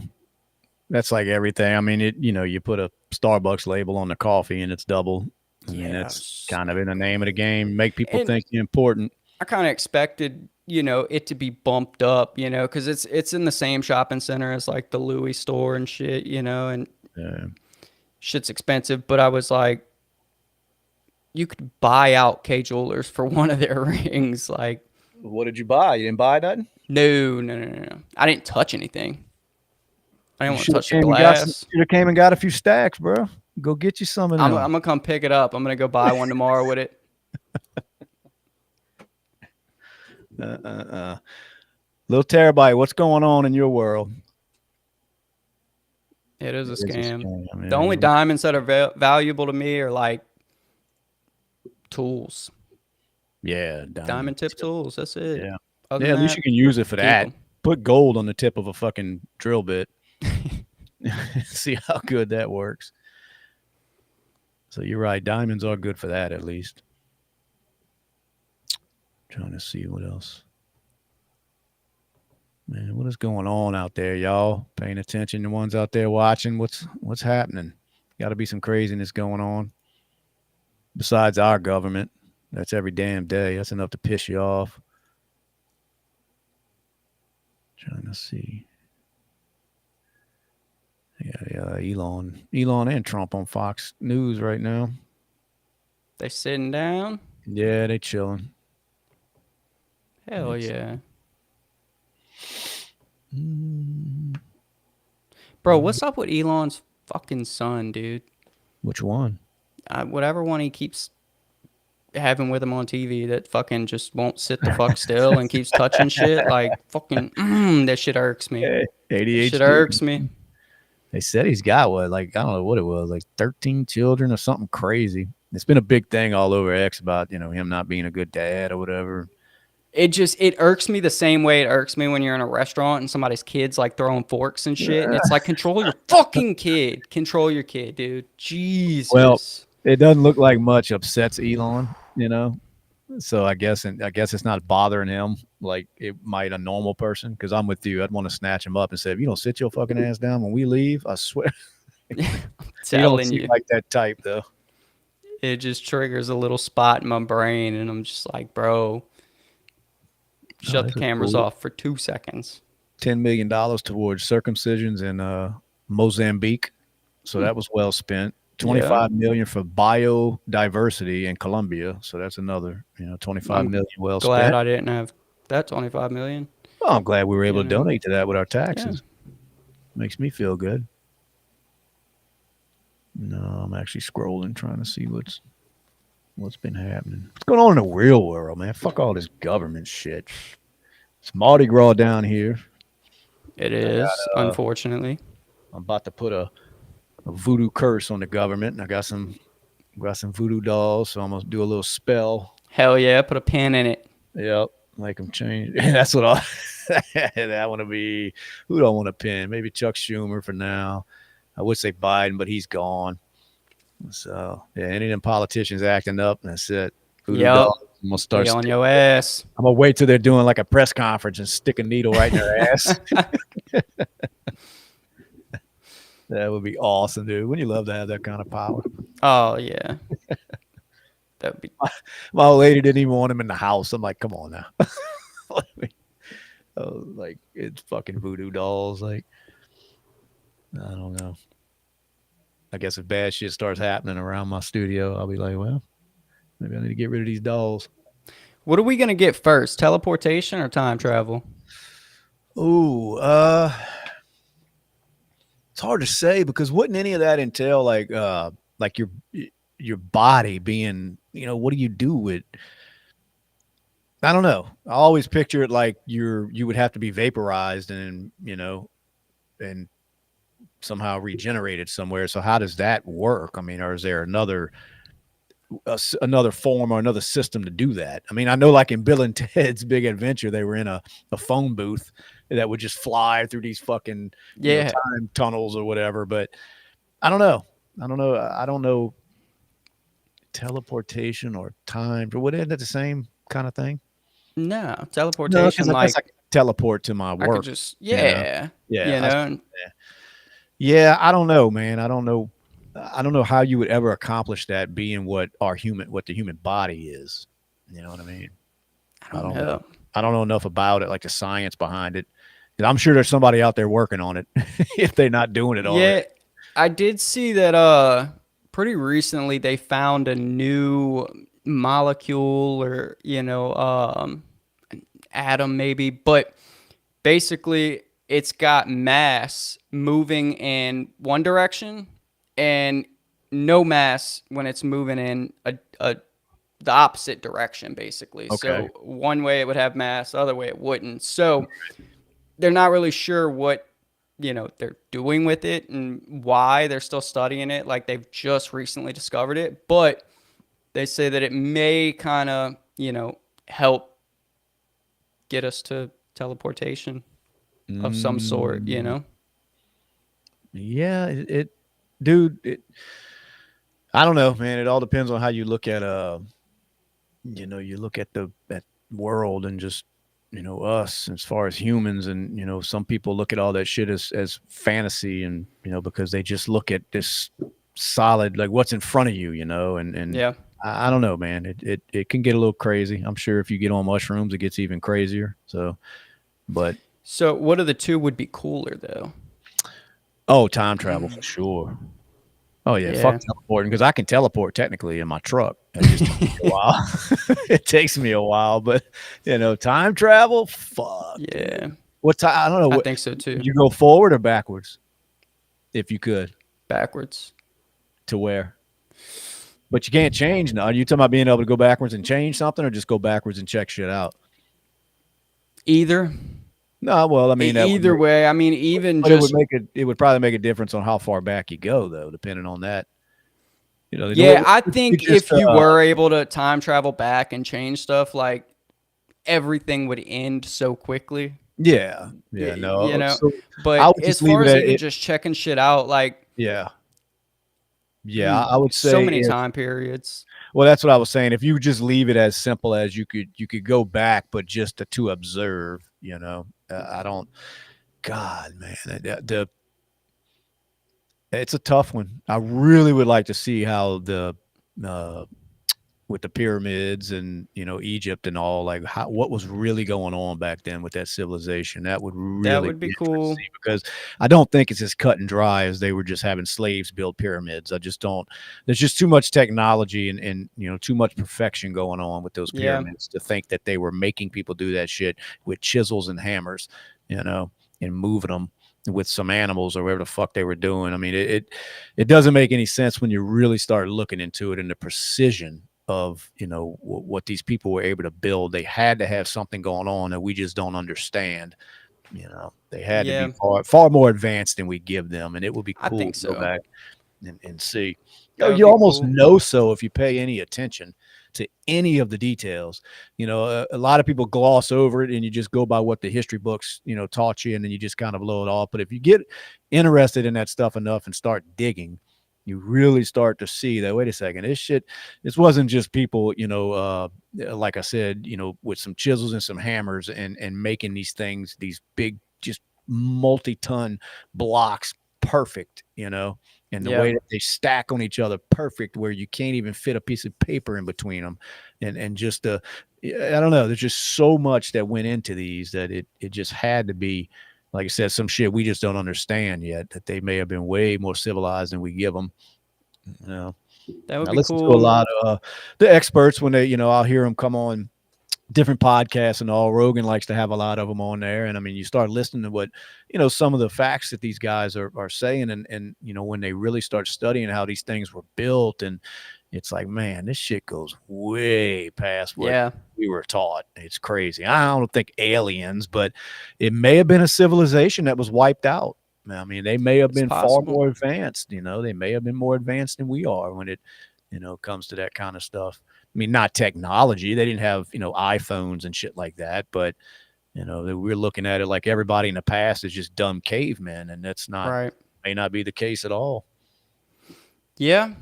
That's like everything. I mean, you put a Starbucks label on the coffee and it's double. I mean, Yeah. that's kind of in the name of the game. Make people And think you're important. I kind of expected, it to be bumped up, because it's in the same shopping center as like the Louis store and shit, and Yeah. shit's expensive. But I was like, you could buy out K Jewelers for one of their rings. Like, What did you buy? You didn't buy nothing? no, no, no, no, no. I didn't touch anything. I You didn't want to should have touch the came and got some. glass. Should have came and got a few stacks, bro. Go get you some of I'm them. gonna come pick it up. I'm gonna go buy one tomorrow with it. Little Terabyte, what's going on in your world? It is a It is a scam. scam, The only yeah. diamonds that are valuable to me are like tools, Yeah, diamond tip tools. That's it. Yeah. Other Yeah, than at least you that, can use it for keep that. them. Put gold on the tip of a fucking drill bit. See how good that works. So you're right. Diamonds are good for that, at least. Trying to see what else. Man, what is going on out there, y'all? Paying attention, the ones out there watching. What's happening? Got to be some craziness going on. Besides our government, that's every damn day. That's enough to piss you off. Trying to see. Yeah, Elon and Trump on Fox News right now. They sitting down. Yeah, they chilling. Hell yeah. Mm, Bro, what's up with Elon's fucking son, dude? which one? Whatever one he keeps having with him on TV that fucking just won't sit the fuck still and keeps touching shit. Like, fucking, that shit irks me. That shit ADHD. irks me. They said he's got what, like, I don't know what it was, like 13 children or something crazy. It's been a big thing all over X about, him not being a good dad or whatever. it irks me the same way it irks me when you're in a restaurant and somebody's kids like throwing forks and shit, and it's like, control your fucking kid, control your kid, dude. Well, Jesus. it doesn't look like much upsets Elon, you know. So I guess it's not bothering him like it might a normal person. Because I'm with you, I'd want to snatch him up and say, "If you don't sit your fucking ass down when we leave, I swear." I'm He don't telling seem you, like that type though. it just triggers a little spot in my brain, and I'm just like, bro, Oh, shut the this is cameras cool. off for 2 seconds. $10 million towards circumcisions in Mozambique, so that was well spent. Yeah, 25 million for biodiversity in Colombia, so that's another 25 I'm million well glad spent. I didn't have that 25 million. Well, I'm glad we were able You to know, donate to that with our yeah. taxes. Makes me feel good. No, I'm actually scrolling trying to see what's been happening. What's going on in the real world, man? Fuck all this government shit. It's Mardi Gras down here. It I is, got unfortunately. I'm about to put a voodoo curse on the government. And I got some voodoo dolls, so I'm gonna do a little spell. Hell yeah, put a pin in it. Yep, make them change. That's what I. I want to be. Who do I want to pin? Maybe Chuck Schumer for now. I would say Biden, but he's gone. So yeah, any of them politicians acting up, that's it. Voodoo Yep, dolls. I'm gonna they start. on your ass. I'm gonna wait till they're doing like a press conference and stick a needle right in their ass. That would be awesome, dude. Wouldn't you love to have that kind of power? Oh yeah, that would be. My old lady didn't even want him in the house. I'm like, come on now. Like it's fucking voodoo dolls. Like I don't know. I guess if bad shit starts happening around my studio, I'll be like, well, maybe I need to get rid of these dolls. What are we gonna get first? Teleportation or time travel? Ooh, it's hard to say because wouldn't any of that entail like your body being, what do you do with I don't know. I always picture it like you would have to be vaporized and and somehow regenerated somewhere. So how does that work? I mean, or is there another form or another system to do that? I mean, I know like in Bill and Ted's Big Adventure, they were in a phone booth that would just fly through these fucking Yeah. time tunnels or whatever. But I don't know. I don't know teleportation or time or what isn't it the same kind of thing? No, No, because teleportation. I guess I Like can teleport to my I could work. just, You know, yeah, yeah, you know. And yeah. I don't know, man. I don't know. I don't know how you would ever accomplish that, being what the human body is. You know what I mean? I I don't don't know. know. I don't know enough about it, like the science behind it. And I'm sure there's somebody out there working on it if they're not doing it already. Yeah, I did see that. Pretty recently they found a new molecule, or atom maybe, but basically it's got mass moving in one direction and no mass when it's moving in the opposite direction, basically. Okay. So one way it would have mass, the other way it wouldn't. So they're not really sure what they're doing with it and why. They're still studying it, like they've just recently discovered it, but they say that it may kind of help get us to teleportation of some sort. Mm, yeah, dude. I don't know, man. It all depends on how you look at you look at the that world and just us as far as humans, and some people look at all that shit as fantasy, and because they just look at this solid, like what's in front of you, and Yeah. I don't know, man. It can get a little crazy. I'm sure if you get on mushrooms, it gets even crazier. So, but So what of the two would be cooler though? oh, time travel for sure. Oh yeah, fuck Yeah. teleporting because I can teleport technically in my truck. It just takes me a while. It takes me a while, but time travel, fuck, dude. Yeah. What time? I don't know. I What think so too. would you go forward or backwards if you could Backwards. to where? But you can't change now. Are you talking about being able to go backwards and change something, or just go backwards and check shit out? Either. No, well, I mean that would Either make, way, I mean, even but it would just, make it. It would probably make a difference on how far back you go, though, depending on that. yeah, I You think just if you were able to time travel back and change stuff, like everything would end so quickly. Yeah, yeah, You no. know. So I But would as just leave far it as at even it. just checking shit out, like Yeah, yeah. I would so say many if time periods. well, that's what I was saying. If you just leave it as simple as you could go back, but just to observe. I don't. God, man, it's a tough one. I really would like to see how the uh, with the pyramids and Egypt and all, like what was really going on back then with that civilization. That would That really would be be interesting cool. because I don't think it's as cut and dry as they were just having slaves build pyramids. I just don't. There's just too much technology and too much perfection going on with those Yeah, pyramids to think that they were making people do that shit with chisels and hammers, you know and moving them with some animals or whatever the fuck they were doing. I mean, it doesn't make any sense when you really start looking into it and the precision of what these people were able to build. They had to have something going on that we just don't understand. They had to be yeah, far more advanced than we give them, and it would be I cool think to go so. back and see. That would You be almost cool. know so if you pay any attention to any of the details. A lot of people gloss over it and you just go by what the history books taught you, and then you just kind of blow it off. But if you get interested in that stuff enough and start digging, you really start to see that, wait a second, this wasn't just people, like I said, with some chisels and some hammers and making these things, these big, just multi-ton blocks perfect, and the Yeah, way that they stack on each other perfect, where you can't even fit a piece of paper in between them, and just I don't know. There's just so much that went into these that it just had to be, like I said, some shit we just don't understand yet. That they may have been way more civilized than we give them. You know, that would I be listen to a cool. lot of the experts when they, I'll hear them come on different podcasts and all. Rogan likes to have a lot of them on there, and I mean, you start listening to what some of the facts that these guys are saying, and when they really start studying how these things were built, and it's like, man, this shit goes way past what Yeah, we were taught. It's crazy. I don't think aliens, but it may have been a civilization that was wiped out. I mean, they may have it's been far possible. more advanced. They may have been more advanced than we are when it comes to that kind of stuff. I mean, not technology. They didn't have, iPhones and shit like that, but we're looking at it like everybody in the past is just dumb cavemen, and that's not Right. may not be the case at all. Yeah,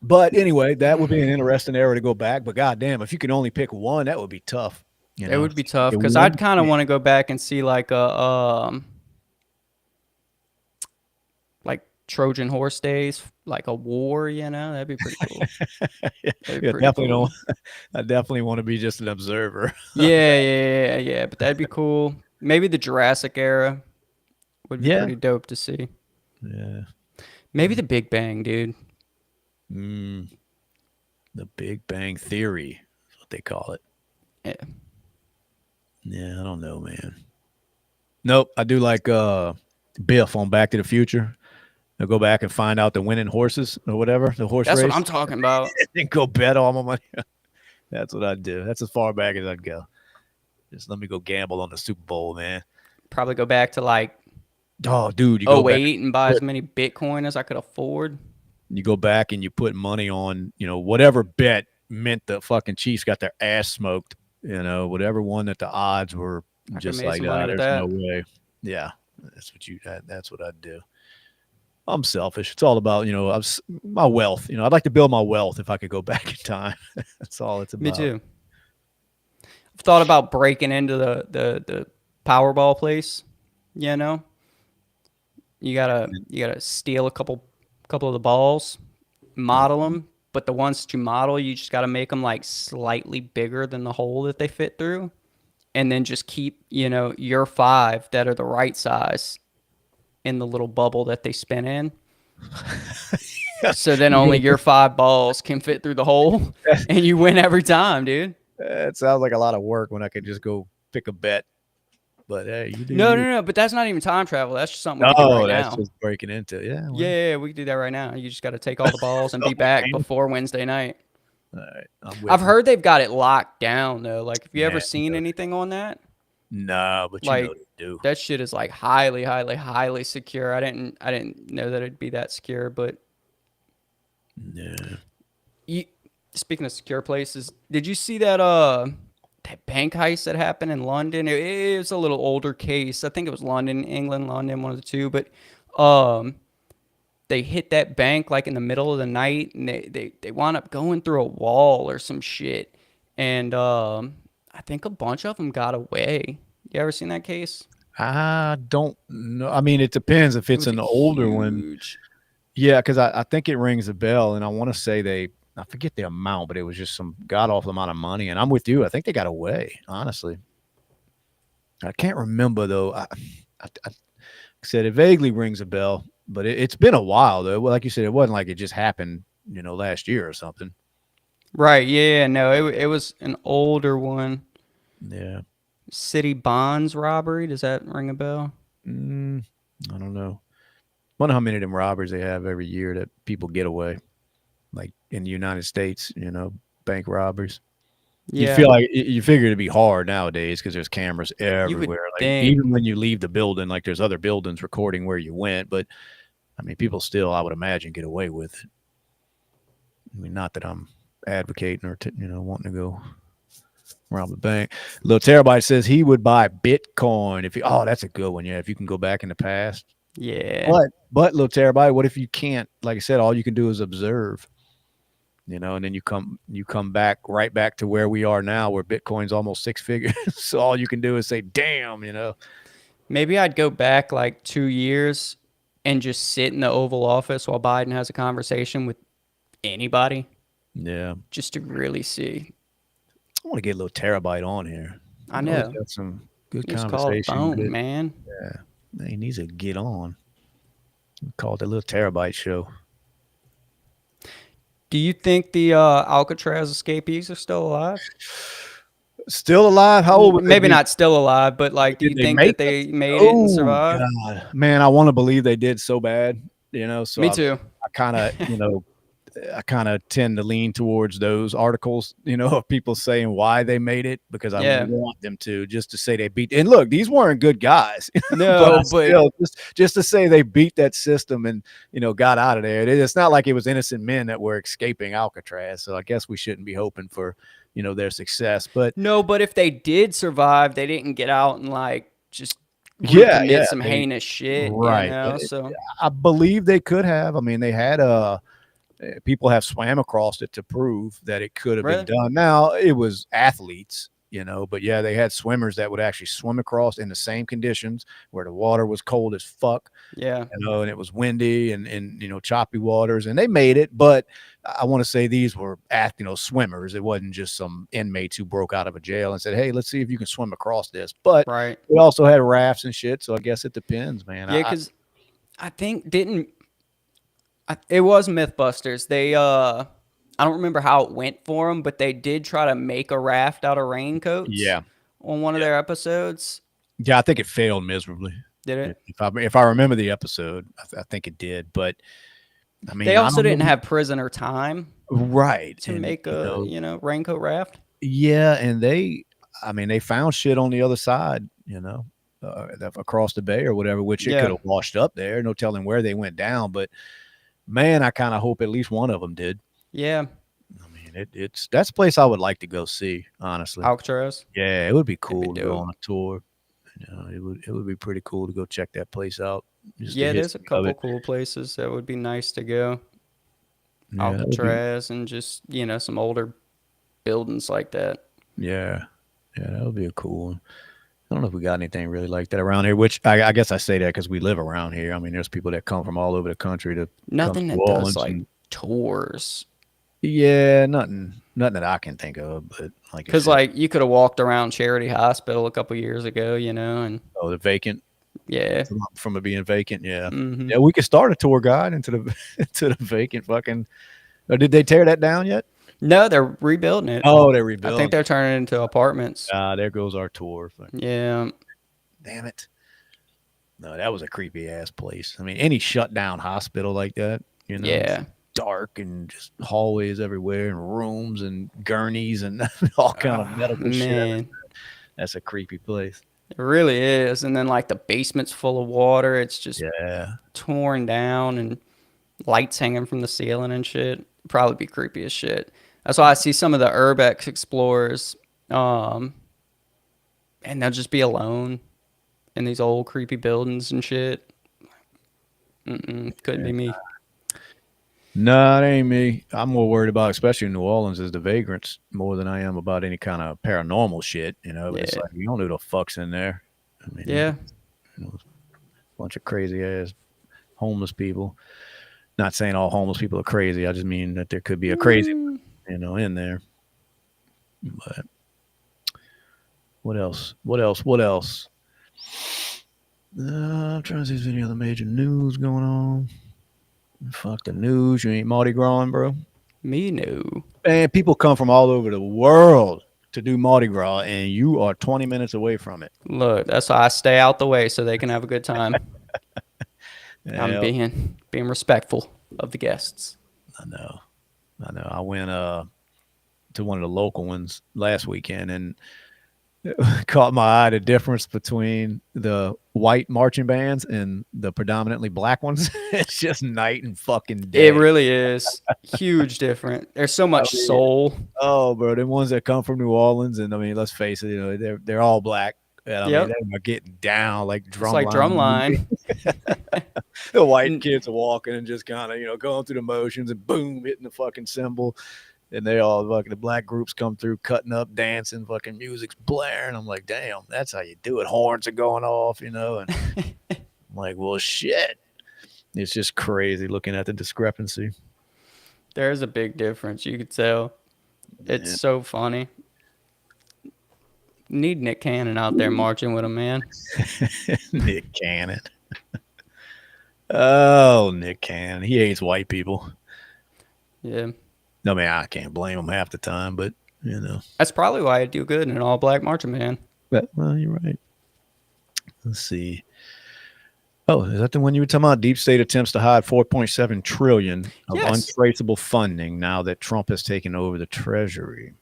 But anyway, that would be an interesting era to go back. But goddamn, if you could only pick one, that would be tough. it would be If you tough get because I'd one kind of chance. want to go back and see like Trojan horse days, like a war. That'd be pretty cool. That'd be Yeah, pretty definitely don't. cool. I definitely want to be just an observer. Yeah, yeah, yeah, yeah. But that'd be cool. Maybe the Jurassic era would be Yeah. pretty dope to see. Yeah. Maybe the Big Bang, dude. Mm, the Big Bang Theory is what they call it. Yeah. Yeah, I don't know, man. Nope, I do like Biff on Back to the Future. I'll go back and find out the winning horses or whatever, the horse That's what race, I'm talking about. and go bet all my money. That's what I'd do. That's as far back as I'd go. Just let me go gamble on the Super Bowl, man. Probably go back to like Oh, dude, you go back. '08 and buy as Put, many Bitcoin as I could afford. you go back and you put money on, whatever bet meant the fucking Chiefs got their ass smoked. Whatever one that the odds were I could have just made like, some money with there's no that. way. Yeah, that's what I'd do. I'm selfish. It's all about, my wealth. I'd like to build my wealth if I could go back in time. That's all it's Me about. too. I've thought about breaking into the Powerball place. You know, you gotta steal a couple of the balls, model Mhm. them, but the ones that you model, you just gotta make them like slightly bigger than the hole that they fit through, and then just keep your five that are the right size in the little bubble that they spin in. So then You only really your five balls can fit through the hole, that, and you win every time, dude. that sounds like a lot of work when I could just go pick a bet. But hey, you do No, you. no, no. But that's not even time travel. That's just something we could do right No, that's now. just breaking into. Yeah, Yeah, well, yeah, yeah, we could do that right now. You just got to take all the balls and oh, be we back can. before Wednesday night. All right, I'm I've with you. heard they've got it locked down though. Like, have you ever Yeah, seen anything on that? no, but Like, they do. that shit is like highly, highly, highly secure. I didn't know that it'd be that secure, but Yeah. you, speaking of secure places, did you see that that bank heist that happened in London? It was a little older case. I think it was London, England, London, one of the two. But um, they hit that bank like in the middle of the night, and they wound up going through a wall or some shit. And I think a bunch of them got away. You ever seen that case? I don't know. I mean, it depends if It it's was a an older one. huge. Yeah, because I think it rings a bell, and I want to say I forget the amount, but it was just some god awful amount of money. And I'm with you. I think they got away. Honestly, I can't remember though. I said it vaguely rings a bell, but it's been a while though. Well, like you said, it wasn't like it just happened, last year or something. Right, yeah, no, it was an older one. Yeah. City bonds robbery. Does that ring a bell? Mm, I don't know. Wonder how many of them robberies they have every year that people get away, like in the United States. Bank robberies. You'd Yeah, feel like you figure it'd be hard nowadays because there's cameras you would everywhere. Like think. even when you leave the building, like there's other buildings recording where you went. But I mean, people still, I would imagine, get away with it. I mean, not that I'm advocating or wanting to go rob the bank. Little Terabyte says he would buy Bitcoin if he. Oh, that's a good one. Yeah, if you can go back in the past. Yeah, But Little Terabyte, what if you can't? Like I said, all you can do is observe. And then you come back right back to where we are now, where Bitcoin's almost six figures. So all you can do is say, "Damn." maybe I'd go back like 2 years and just sit in the Oval Office while Biden has a conversation with anybody, Yeah, just to really see. I want to get a little Terabyte on here. I You always know. got some good You just call a conversation. phone, Good, man. yeah. He needs to get on. We call it the Little Terabyte Show. Do you think the Alcatraz escapees are still alive? Still alive? How old would they Maybe be? not still alive, but like, do Did you they think make that it? they made it and Oh survived? God, man! I want to believe they did so bad. So Me too. I kind of, I kind of tend to lean towards those articles, of people saying why they made it because I Yeah. want them to just to say they beat. And look, these weren't good guys, but I No, but still just to say they beat that system and got out of there. It's not like it was innocent men that were escaping Alcatraz. So I guess we shouldn't be hoping for their success. But no, but if they did survive, they didn't get out and like just yeah, recommit yeah, some they heinous shit, you right. know? So, I believe they could have. I mean, they had people have swam across it to prove that it could have been really? done. Now it was athletes, but yeah, they had swimmers that would actually swim across in the same conditions where the water was cold as fuck, Yeah. and it was windy and choppy waters, and they made it. But I want to say these were swimmers. It wasn't just some inmates who broke out of a jail and said, "Hey, let's see if you can swim across this." But Right. we also had rafts and shit, so I guess it depends, man. Yeah, because I think didn't it was MythBusters. They I don't remember how it went for them, but they did try to make a raft out of raincoats Yeah, on one of yeah, their episodes. yeah. I think it failed miserably. Did If it? I remember the episode, I think it did. But I They mean, I also don't didn't know. have prisoner time Right, to and make a, raincoat raft. yeah, and I mean, they found shit on the other side, across the bay or whatever, which it could Yeah. have washed up there. No telling where they went down, but man, I kind of hope at least one of them did. Yeah. I mean, it's that's a place I would like to go see, honestly. Alcatraz. Yeah, it would be It'd be cool to go dope. on a tour. It would be pretty cool to go check that place out. Just the Yeah, there's a history of couple it. cool places that would be nice to go. Yeah, that would be. Alcatraz and just, some older buildings like that. Yeah, yeah, that would be a cool one. I don't know if we got anything really like that around here. Which I guess I say that because we live around here. I mean, there's people that come from all over the country to come to Nothing New that does Orleans, like and tours. yeah, nothing that I can think of. But like I Cause said, like you could have walked around Charity Hospital a couple years ago, and oh, the vacant yeah. from it being vacant. Yeah, Hmm. yeah, we could start a tour guide into the into the vacant fucking. Or did they tear that down yet? No, they're rebuilding it. Oh, they're I think rebuilding. they're turning it into apartments. There goes our tour. Yeah. Damn it. No, that was a creepy ass place. I mean, any shut down hospital like that, just Yeah. dark and just hallways everywhere and rooms and gurneys and all kind of Oh, medical shit. man. That's a creepy place. It really is. And then like the basement's full of water. It's just Yeah. torn down and lights hanging from the ceiling and shit. Probably be creepy as shit. That's why I see some of the Urbex explorers, um, and they'll just be alone in these old creepy buildings and shit. Couldn't Yeah. be me. No, it ain't me. I'm more worried about, especially in New Orleans, is the vagrants more than I am about any kind of paranormal shit. It's Yeah, like you don't know who the fuck's in there. I mean, yeah. a bunch of crazy ass homeless people. Not saying all homeless people are crazy. I just mean that there could be a crazy Mm, one, in there. But what else? What else? What else? I'm trying to see if there's any other major news going on. Fuck the news. You ain't Mardi Gras, bro. me no. Man, people come from all over the world to do Mardi Gras, and you are 20 minutes away from it. Look, that's why I stay out the way so they can have a good time. I'm Yeah, being respectful of the guests. I know. I know. I went to one of the local ones last weekend, and caught my eye the difference between the white marching bands and the predominantly black ones. It's just night and fucking It day. really is huge different. There's so I much mean, soul. oh, bro, the ones that come from New Orleans, and I mean, let's face it, they're all black. And I mean, Yep, they're getting down like it's like drumline drumline. music. The white kids are walking and just kind of, going through the motions and boom, hitting the fucking cymbal. And they all fucking, the black groups come through, cutting up, dancing, fucking music's blaring. I'm like, damn, that's how you do it. Horns are going off, and I'm like, well, shit. It's just crazy looking at the discrepancy. There's a big difference. You could tell. It's Man. so funny. Need Nick Cannon out there marching with him, man. Nick Cannon. Oh, Nick Cannon. He hates white people. Yeah, No, man, I can't blame him half the time, but, you know. that's probably why I do good in an all black marching band. But, well, you're right. Let's see. Oh, is that the one you were talking about? Deep state attempts to hide 4.7 trillion of Yes. untraceable funding now that Trump has taken over the Treasury.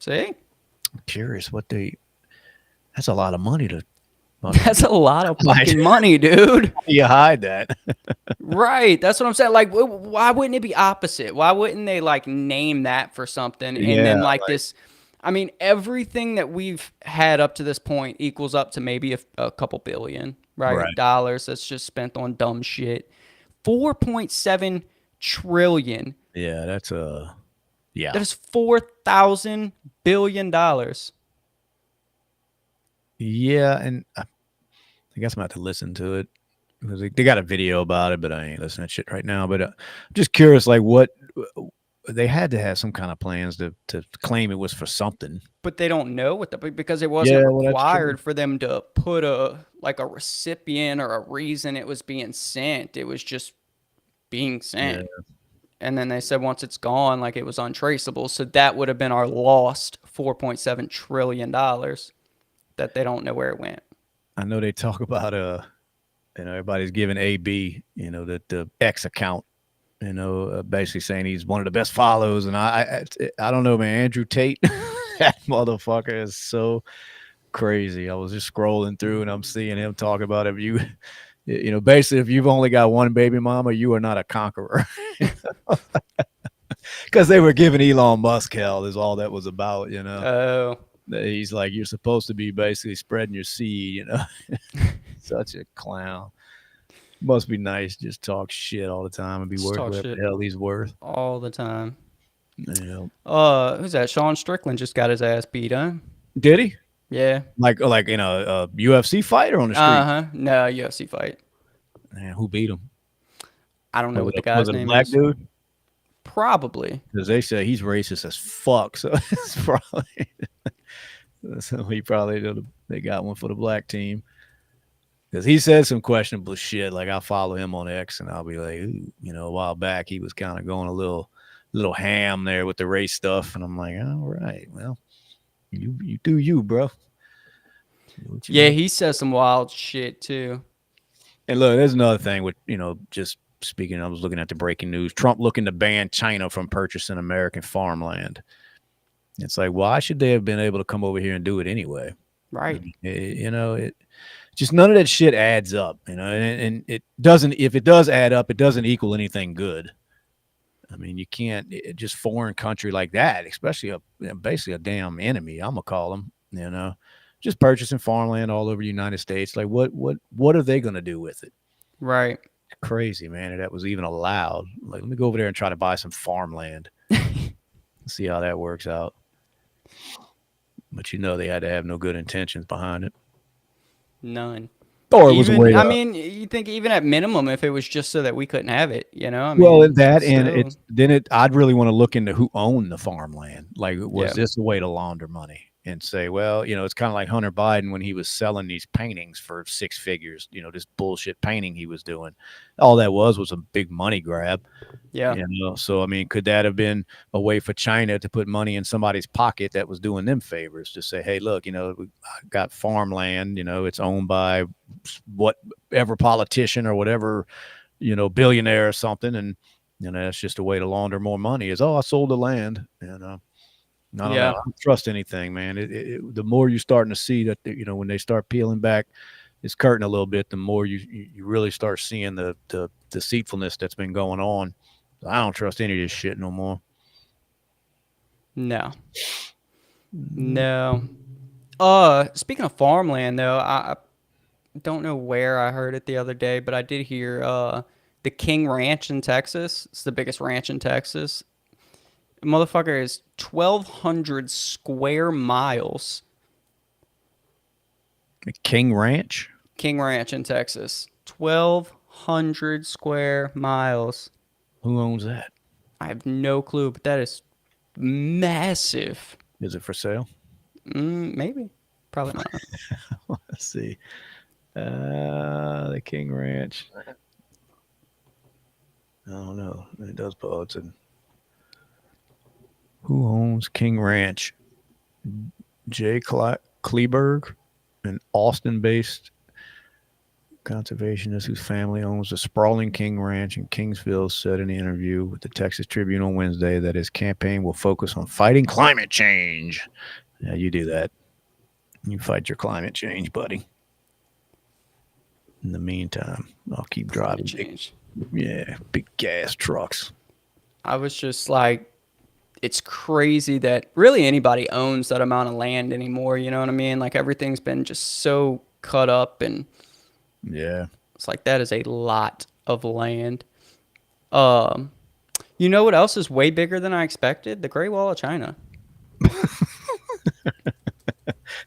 See, I'm curious what they. That's a lot of money to that's fucking a lot of hide. fucking money, dude. You hide that. Right. That's what I'm saying. Like, why wouldn't it be opposite? Why wouldn't they like name that for something and Yeah, then like like this? I mean, everything that we've had up to this point equals up to maybe a couple billion, right? right. Dollars that's just spent on dumb shit. 4.7 trillion. Yeah, that's yeah. That is 4,000 billion dollars. Yeah, and I guess I'm gonna have to listen to it because they got a video about it, but I ain't listening to shit right now. But I'm just curious, like what they had to have some kind of plans to claim it was for something. But they don't know what the because it wasn't Yeah, well, that's true. required for them to put a like a recipient or a reason it was being sent. It was just being Yeah, sent. And then they said once it's gone, like it was untraceable. So that would have been our lost $4.7 trillion that they don't know where it went. I know they talk about everybody's giving AB, that the X account, basically saying he's one of the best follows, and I don't know, man. Andrew Tate, that motherfucker is so crazy. I was just scrolling through and I'm seeing him talk about if you, basically if you've only got one baby mama, you are not a conqueror. Because they were giving Elon Musk hell is all that was about. Oh, He's like, you're supposed to be basically spreading your seed. Such a clown. Must be nice just talk shit all the time and be just worth talk whatever shit the hell he's worth. all the time. Yeah. Who's that? Sean Strickland just got his ass beat, huh? Did he? Yeah. Like a UFC fighter on the street? Uh-huh. No, UFC fight. Man, who beat him? I don't know what the Was guy's it a name black is. dude? Probably. Because they say he's racist as fuck. So it's probably so they got one for the black team. Because he said some questionable shit. Like I follow him on X, and I'll be like, ooh, a while back he was kind of going a little ham there with the race stuff, and I'm like, all right, well, you do you, bro. Yeah, he says some wild shit too. And look, there's another thing with just speaking. I was looking at the breaking news. Trump looking to ban China from purchasing American farmland. It's like, why should they have been able to come over here and do it anyway? Right. It just none of that shit adds up, and it doesn't. If it does add up, it doesn't equal anything good. I mean, you can't just foreign country like that, especially basically a damn enemy. I'm gonna call them. Just purchasing farmland all over the United States. Like, what are they gonna do with it? Right. Crazy, man. That was even allowed. Like, let me go over there and try to buy some farmland. See how that works out. But they had to have no good intentions behind it, None. or it was a Even, way I to. mean, you think even at minimum, if it was just so that we couldn't have it, I Well, in mean, that, and still, I'd really want to look into who owned the farmland. Like, was yeah, this a way to launder money and say, well, it's kind of like Hunter Biden when he was selling these paintings for six figures, this bullshit painting he was doing. All that was a big money grab. yeah, So I mean, could that have been a way for China to put money in somebody's pocket that was doing them favors to say, hey, look, we got farmland, it's owned by whatever politician or whatever, billionaire or something, and that's just a way to launder more money. Is I sold the land, I don't know. yeah, I don't trust anything, man. The more you're starting to see that, when they start peeling back this curtain a little bit, the more you really start seeing the deceitfulness that's been going on. I don't trust any of this shit no more. no, no. Speaking of farmland, though, I don't know where I heard it the other day, but I did hear the King Ranch in Texas. It's the biggest ranch in Texas. Motherfucker is 1,200 square miles. King Ranch. King Ranch in Texas. 1,200 square miles. Who owns that? I have no clue, but that is massive. Is it for sale? Maybe. Probably not. Let's see. The King Ranch. I don't know. It does put it's in. Who owns King Ranch? Jay Kleberg, an Austin-based conservationist whose family owns the sprawling King Ranch in Kingsville, said in an interview with the Texas Tribune on Wednesday that his campaign will focus on fighting climate change. Yeah, you do that. You fight your climate change, buddy. In the meantime, I'll keep driving big gas trucks. I was just like, it's crazy that really anybody owns that amount of land anymore. You know what I mean? Like everything's been just so cut up, and yeah, it's like that is a lot of land. Um, you know what else is way bigger than I expected? The Great Wall of China.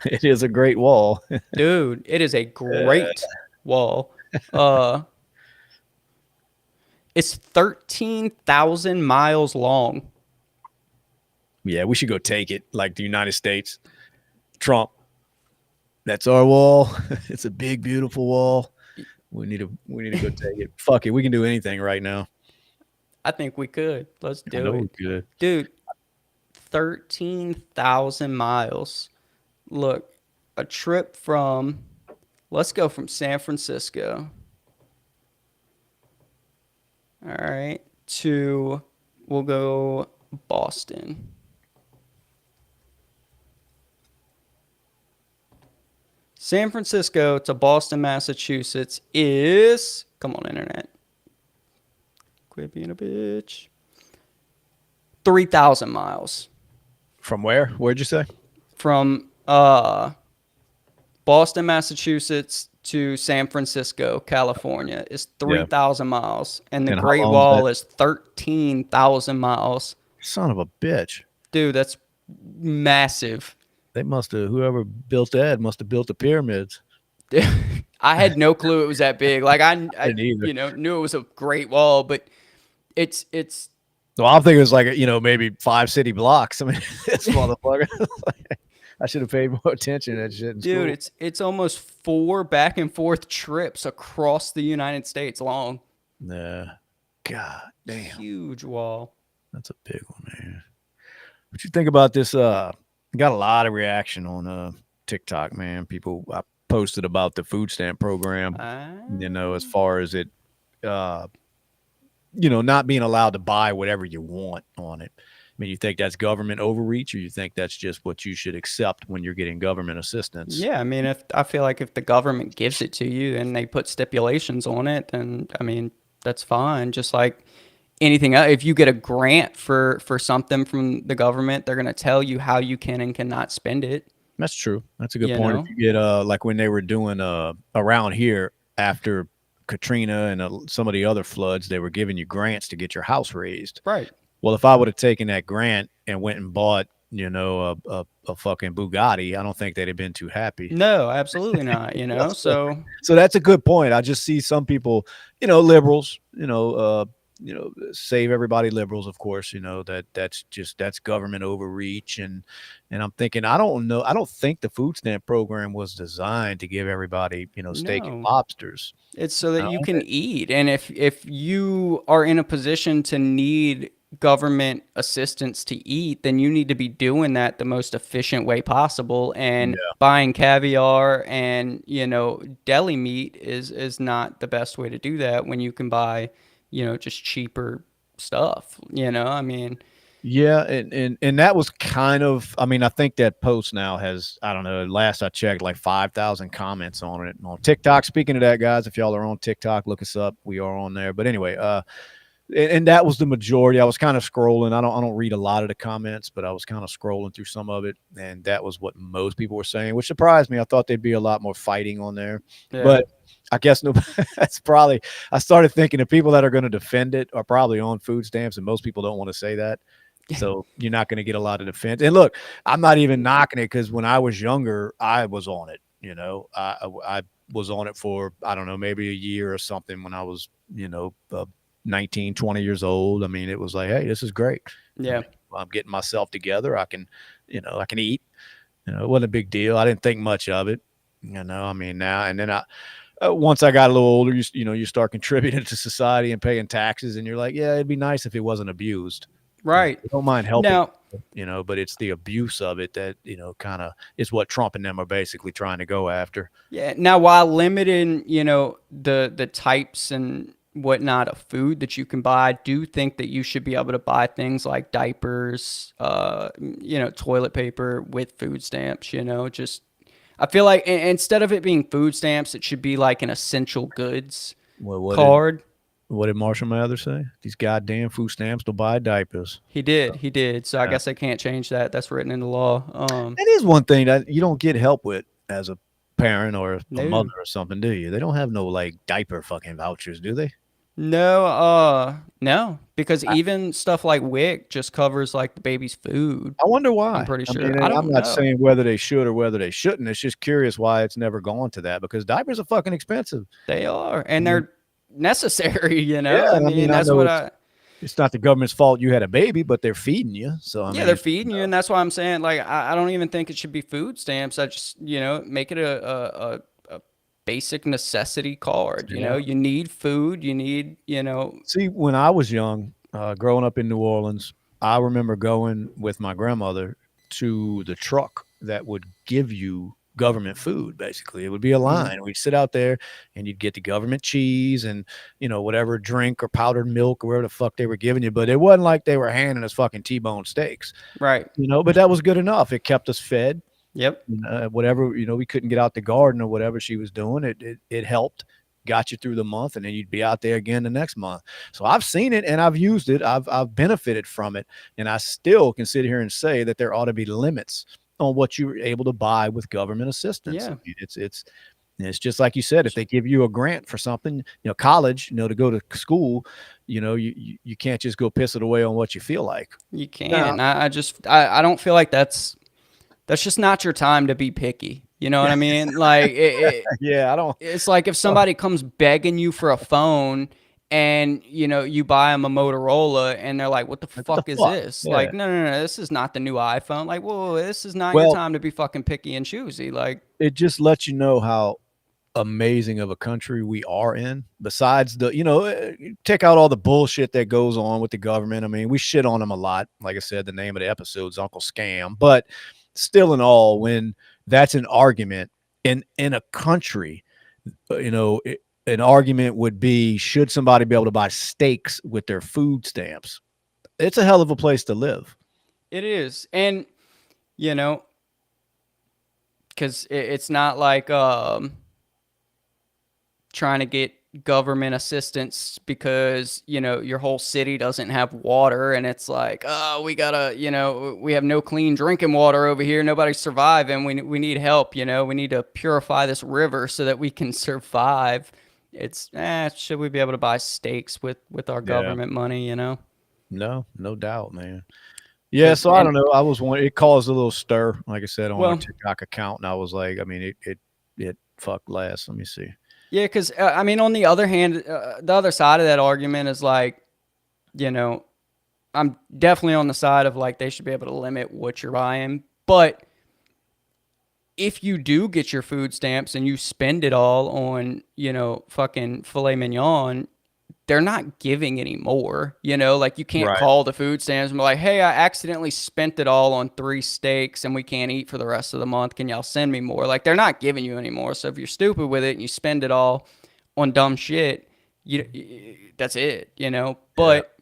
it is a great wall. Dude, it is a great wall. Uh, it's 13,000 miles long. Yeah, we should go take it like the United States. Trump. That's our wall. It's a big, beautiful wall. We need to go take it. Fuck it. We can do anything right now. I think we could. Let's I do know it. we could. Dude, 13,000 miles. Look, a trip from, let's go from San Francisco. All right. We'll go Boston. San Francisco to Boston, Massachusetts is, come on, internet. Quit being a bitch. 3,000 miles. From where? Where'd you say? From Boston, Massachusetts to San Francisco, California is Yeah. 3,000 miles. And the And how Great long is Wall that? is 13,000 miles. Son of a bitch. Dude, that's massive. They must have, whoever built that must have built the pyramids. I had no clue it was that big. Like I Didn't either. knew it was a Great Wall, but it's Well, I'm thinking it was like, maybe 5 city blocks. I mean, this motherfucker. I should have paid more attention to that shit in dude, school. it's almost 4 back and forth trips across the United States long. Nah. God damn. Huge wall. That's a big one, man. What you think about this? Got a lot of reaction on TikTok, man. People, I posted about the food stamp program, as far as it, not being allowed to buy whatever you want on it. I mean, you think that's government overreach, or you think that's just what you should accept when you're getting government assistance? Yeah, I mean, if I feel like if the government gives it to you and they put stipulations on it, then I mean, that's fine. Just like anything else. If you get a grant for something from the government, they're gonna tell you how you can and cannot spend it. That's true. That's a good You point. If know, you get like when they were doing around here after Katrina and some of the other floods, they were giving you grants to get your house raised. right? Well, if I would have taken that grant and went and bought, a fucking Bugatti, I don't think they'd have been too happy. No, absolutely not. You know, So, so so that's a good point. I just see some people, liberals, save everybody liberals, of course, that's government overreach. And I'm thinking, I don't know. I don't think the food stamp program was designed to give everybody, steak and no. lobsters. It's so that No, you can eat. And if you are in a position to need government assistance to eat, then you need to be doing that the most efficient way possible. And yeah. buying caviar and, deli meat is not the best way to do that when you can buy, just cheaper stuff. I mean, Yeah, and that was kind of, I mean, I think that post now has, I don't know, last I checked, like 5,000 comments on it on TikTok. Speaking of that, guys, if y'all are on TikTok, look us up. We are on there. But anyway, and that was the majority. I was kind of scrolling. I don't read a lot of the comments, but I was kind of scrolling through some of it, and that was what most people were saying, which surprised me. I thought there'd be a lot more fighting on there, yeah. but I guess no. That's probably. I started thinking the people that are going to defend it are probably on food stamps, and most people don't want to say that. So you're not going to get a lot of defense. And look, I'm not even knocking it because when I was younger, I was on it. I was on it for, I don't know, maybe a year or something when I was, 19, 20 years old. I mean, it was like, hey, this is great. I Yeah. mean, I'm getting myself together. I can eat. It wasn't a big deal. I didn't think much of it. I mean, now and then once I got a little older, you start contributing to society and paying taxes, and you're like, yeah, it'd be nice if it wasn't abused. Right. I don't mind helping, Now, but it's the abuse of it that, kind of is what Trump and them are basically trying to go after. yeah. Now, while limiting, the types and whatnot of food that you can buy, I do think that you should be able to buy things like diapers, toilet paper with food stamps. Just I feel like instead of it being food stamps, it should be like an essential goods Well, card. what did Marshall Mathers say? These goddamn food stamps to buy diapers. He did. So I Yeah. guess I can't change that. That's written into law. That is one thing that you don't get help with as a parent or a mother No. or something, do you? They don't have no like diaper fucking vouchers, do they? No, because I, even stuff like WIC just covers like the baby's food. I wonder I'm why. pretty I sure. mean, I I'm don't not know. saying whether they should or whether they shouldn't. It's just curious why it's never gone to that because diapers are fucking expensive. They are, I and mean, they're necessary. yeah, I and I mean, mean, I that's know what it's I. it's not the government's fault you had a baby, but they're feeding you. So I Yeah, they're mean, feeding you, and that's why I'm saying like I don't even think it should be food stamps. I just make it a basic necessity card. yeah. You need food. You need See, when I was young, growing up in New Orleans, I remember going with my grandmother to the truck that would give you government food. Basically, it would be a mm, line. We'd sit out there, and you'd get the government cheese and whatever drink or powdered milk or whatever the fuck they were giving you. But it wasn't like they were handing us fucking T-bone steaks. right. But that was good enough. It kept us fed. Yep. Whatever we couldn't get out the garden or whatever she was doing, it helped, got you through the month, and then you'd be out there again the next month. So I've seen it and I've used it. I've benefited from it, and I still can sit here and say that there ought to be limits on what you're able to buy with government assistance. I Yeah. mean, it's just like you said. If they give you a grant for something, college, to go to school, you can't just go piss it away on what you feel like. You Now, can. I don't feel like that's just not your time to be picky. You know what I mean? Like yeah, I don't. it's like if somebody comes begging you for a phone and you buy them a Motorola and they're like, "What the Like, what the fuck is fuck? this?" Yeah. Like, no, no, no, this is not the new iPhone. Like, whoa, this is not your Well, time to be fucking picky and choosy. Like, it just lets you know how amazing of a country we are in. Besides take out all the bullshit that goes on with the government. I mean, we shit on them a lot. Like I said, the name of the episode is Uncle Scam. But still, in all, when that's an argument in a country, an argument would be should somebody be able to buy steaks with their food stamps? It's a hell of a place to live. it is, and you know, because it's not like trying to get government assistance because your whole city doesn't have water, and it's like, oh, we gotta, we have no clean drinking water over here, nobody's surviving, we need help, we need to purify this river so that we can survive. It's should we be able to buy steaks with our Yeah. government money? No, no doubt, man. Yeah, Because so I and don't know. I was one. It caused a little stir, like I said, on our well, TikTok account, and I was like, I mean, it fucked last. Let me see. yeah, because I mean, on the other hand, the other side of that argument is like, you know I'm definitely on the side of like they should be able to limit what you're buying. But if you do get your food stamps and you spend it all on, fucking filet mignon, they're not giving any more. Like you can't Right. call the food stamps and be like, hey, I accidentally spent it all on 3 steaks and we can't eat for the rest of the month. Can y'all send me more? Like they're not giving you any more. So if you're stupid with it and you spend it all on dumb shit, that's it. Yeah. But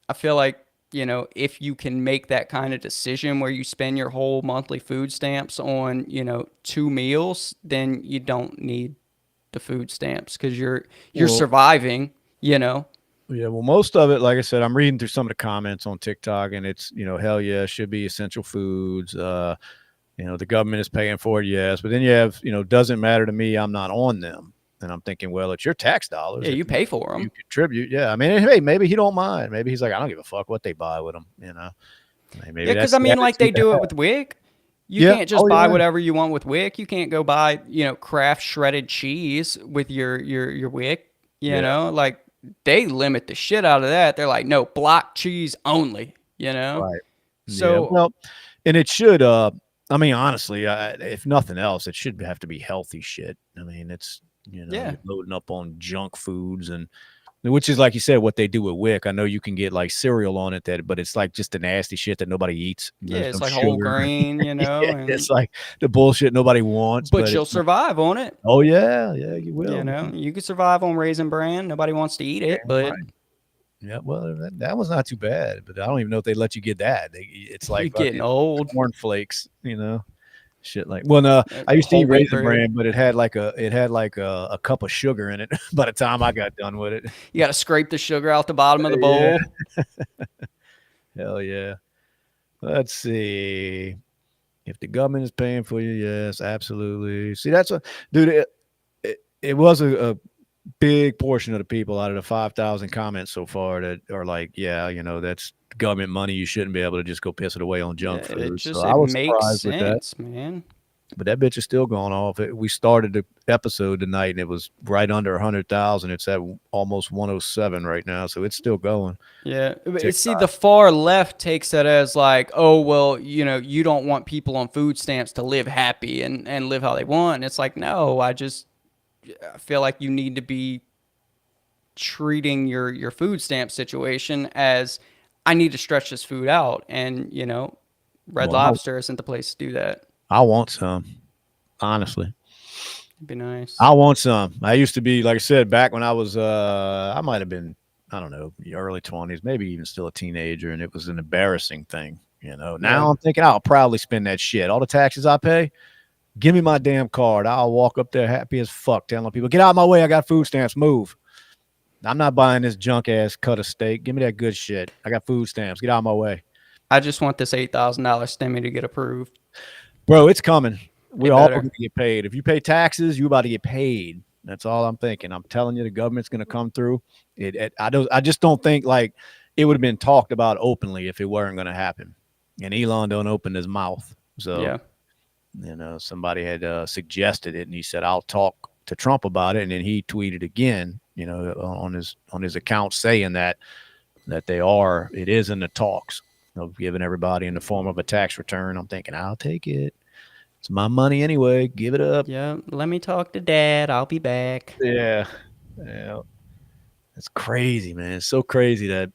I feel like, if you can make that kind of decision where you spend your whole monthly food stamps on, 2 meals, then you don't need the food stamps because you're Well, surviving, you know. yeah. Well, most of it, like I said, I'm reading through some of the comments on TikTok, and it's hell yeah, should be essential foods. The government is paying for it, yes, but then you have doesn't matter to me. I'm not on them, and I'm thinking, well, it's your tax dollars Yeah, if you you pay for you them. contribute. Yeah, I mean, hey, maybe he don't mind. Maybe he's like, I don't give a fuck what they buy with them. Yeah, Maybe because that's I the mean, like they attitude to do it have. with Wick. You Yeah. can't just Oh buy yeah. whatever you want with Wick. You can't go buy, Kraft shredded cheese with your Wick. Yeah. Like they limit the shit out of that. They're like, no, block cheese only. Right. Yeah. So Well, and it should. I mean, honestly, if nothing else, it should have to be healthy shit. I mean, it's yeah, you're loading up on junk foods and which is like you said, what they do with Wick. I know you can get like cereal on it but it's like just the nasty shit that nobody eats. yeah, There's no it's like whole sugar. grain, Yeah, and it's like the bullshit nobody wants, but but you'll it's like, survive on it. oh yeah, yeah, you will, man. You could survive on Raisin Bran. Nobody wants to eat it, Damn but right. Yeah, well, that was not too bad, but I don't even know if they let you get that. It's you're like getting fucking old. cornflakes, shit like. Well, no, I used to eat Whole wheat Raisin bread. Bran, but it had like a cup of sugar in it. By the time I got done with it, You got to scrape the sugar out the bottom of the yeah, bowl. hell yeah. Let's see. If the government is paying for you, yes, absolutely. See, that's what, dude. It was a big portion of the people out of the 5,000 comments so far that are like, yeah, that's government money. You shouldn't be able to just go piss it away on Yeah, junk it food. So just I it was makes surprised with that. sense, man. But that bitch is still going off. We started the episode tonight and it was right under 100,000. It's at almost 107 right now. So it's still going. Yeah, see, TikTok. the far left takes that as like, oh well, you don't want people on food stamps to live happy and live how they want. And it's like, no, I feel like you need to be treating your food stamp situation as I need to stretch this food out, and Red Well, Lobster isn't the place to do that. I want some, honestly. It'd be nice. I want some. I used to be, like I said, back when I was, I might have been, I don't know, early 20s, maybe even still a teenager, and it was an embarrassing thing. Yeah, Now I'm thinking I'll proudly spend that shit. All the taxes I pay, give me my damn card. I'll walk up there happy as fuck, telling people, get out of my way. I got food stamps. Move. I'm not buying this junk ass cut of steak. Give me that good shit. I got food stamps. Get out of my way. I just want this $8,000 stimmy to get approved. Bro, it's coming. We're It all going better. to get paid. If you pay taxes, you're about to get paid. That's all I'm thinking. I'm telling you, the government's going to come through. I just don't think like it would have been talked about openly if it weren't going to happen. And Elon don't open his mouth. So, Yeah. somebody had suggested it, and he said, "I'll talk to Trump about it." And then he tweeted again, on his account saying that it is in the talks of giving everybody in the form of a tax return. I'm thinking, I'll take it. It's my money anyway. Give it up. Yeah. Let me talk to Dad. I'll be back. Yeah. Yeah. It's crazy, man. It's so crazy that,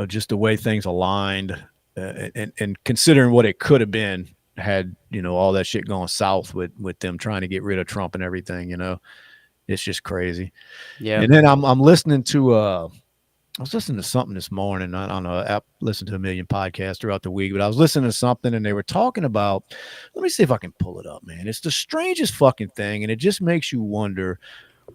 just the way things aligned and considering what it could have been had, all that shit going south with them trying to get rid of Trump and everything. It's just crazy. Yeah. And then I'm listening to, I was listening to something this morning. I don't know. I listened to a million podcasts throughout the week, but I was listening to something and they were talking about, let me see if I can pull it up, man. It's the strangest fucking thing. And it just makes you wonder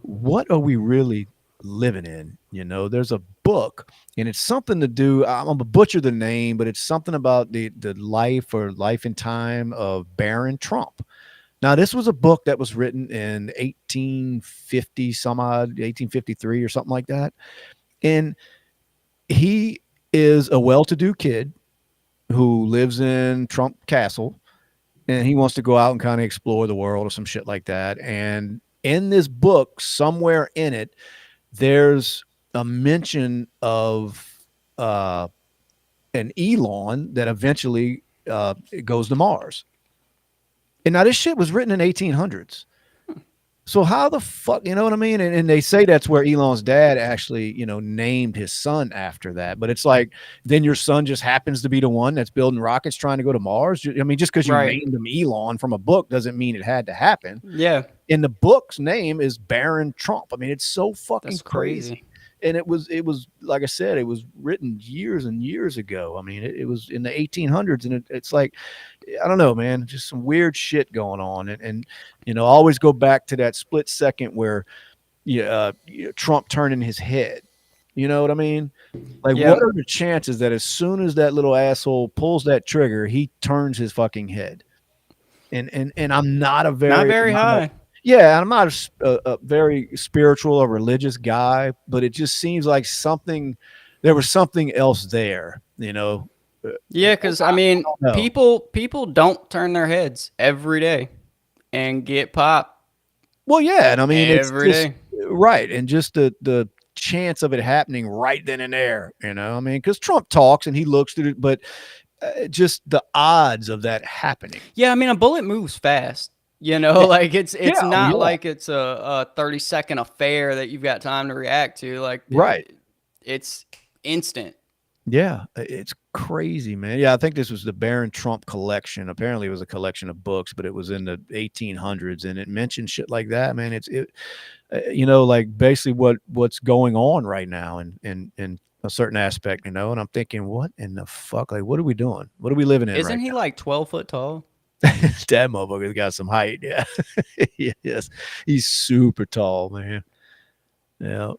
what are we really living in? You know, there's a book, and it's something to do. I'm gonna butcher the name, but it's something about the life or life and time of Baron Trump. Now, this was a book that was written in 1850 some odd, 1853 or something like that. And he is a well-to-do kid who lives in Trump Castle, and he wants to go out and kind of explore the world or some shit like that. And in this book, somewhere in it, there's a mention of uh, an Elon that eventually goes to Mars. And now this shit was written in 1800s. So how the fuck, you know what I mean? And they say that's where Elon's dad actually, named his son after that. But it's like, then your son just happens to be the one that's building rockets trying to go to Mars. I mean, just because you Right. named him Elon from a book doesn't mean it had to happen. Yeah. And the book's name is Baron Trump. I mean, it's so fucking That's crazy. crazy. And it was like I said, it was written years and years ago. I mean, it was in the 1800s, and it's like, I don't know, man, just some weird shit going on. And I always go back to that split second where Trump turning his head. You know what I mean? Like, what Yeah. are the chances that as soon as that little asshole pulls that trigger, he turns his fucking head? And I'm not a Not very very I'm not a, high. yeah, I'm not a very spiritual or religious guy, but it just seems like there was something else there, Yeah, because I mean, don't know. people don't turn their heads every day and get popped Well, yeah, and I mean it's every just day. right, and just the chance of it happening right then and there, I mean, because Trump talks and he looks through it, but just the odds of that happening. Yeah, I mean, a bullet moves fast. You know, Yeah, like it's yeah, oh, not yeah, like it's a 30-second affair that you've got time to react to. Like right. it's instant. Yeah, it's crazy, man. Yeah, I think this was the Baron Trump collection. Apparently, it was a collection of books, but it was in the 1800s, and it mentioned shit like that, man. Like basically what's going on right now, in a certain aspect, And I'm thinking, what in the fuck? Like, what are we doing? What are we living in Isn't right he like 12 foot tall? now? That motherfucker's got some height. Yeah, yes, he's super tall, man. Yeah,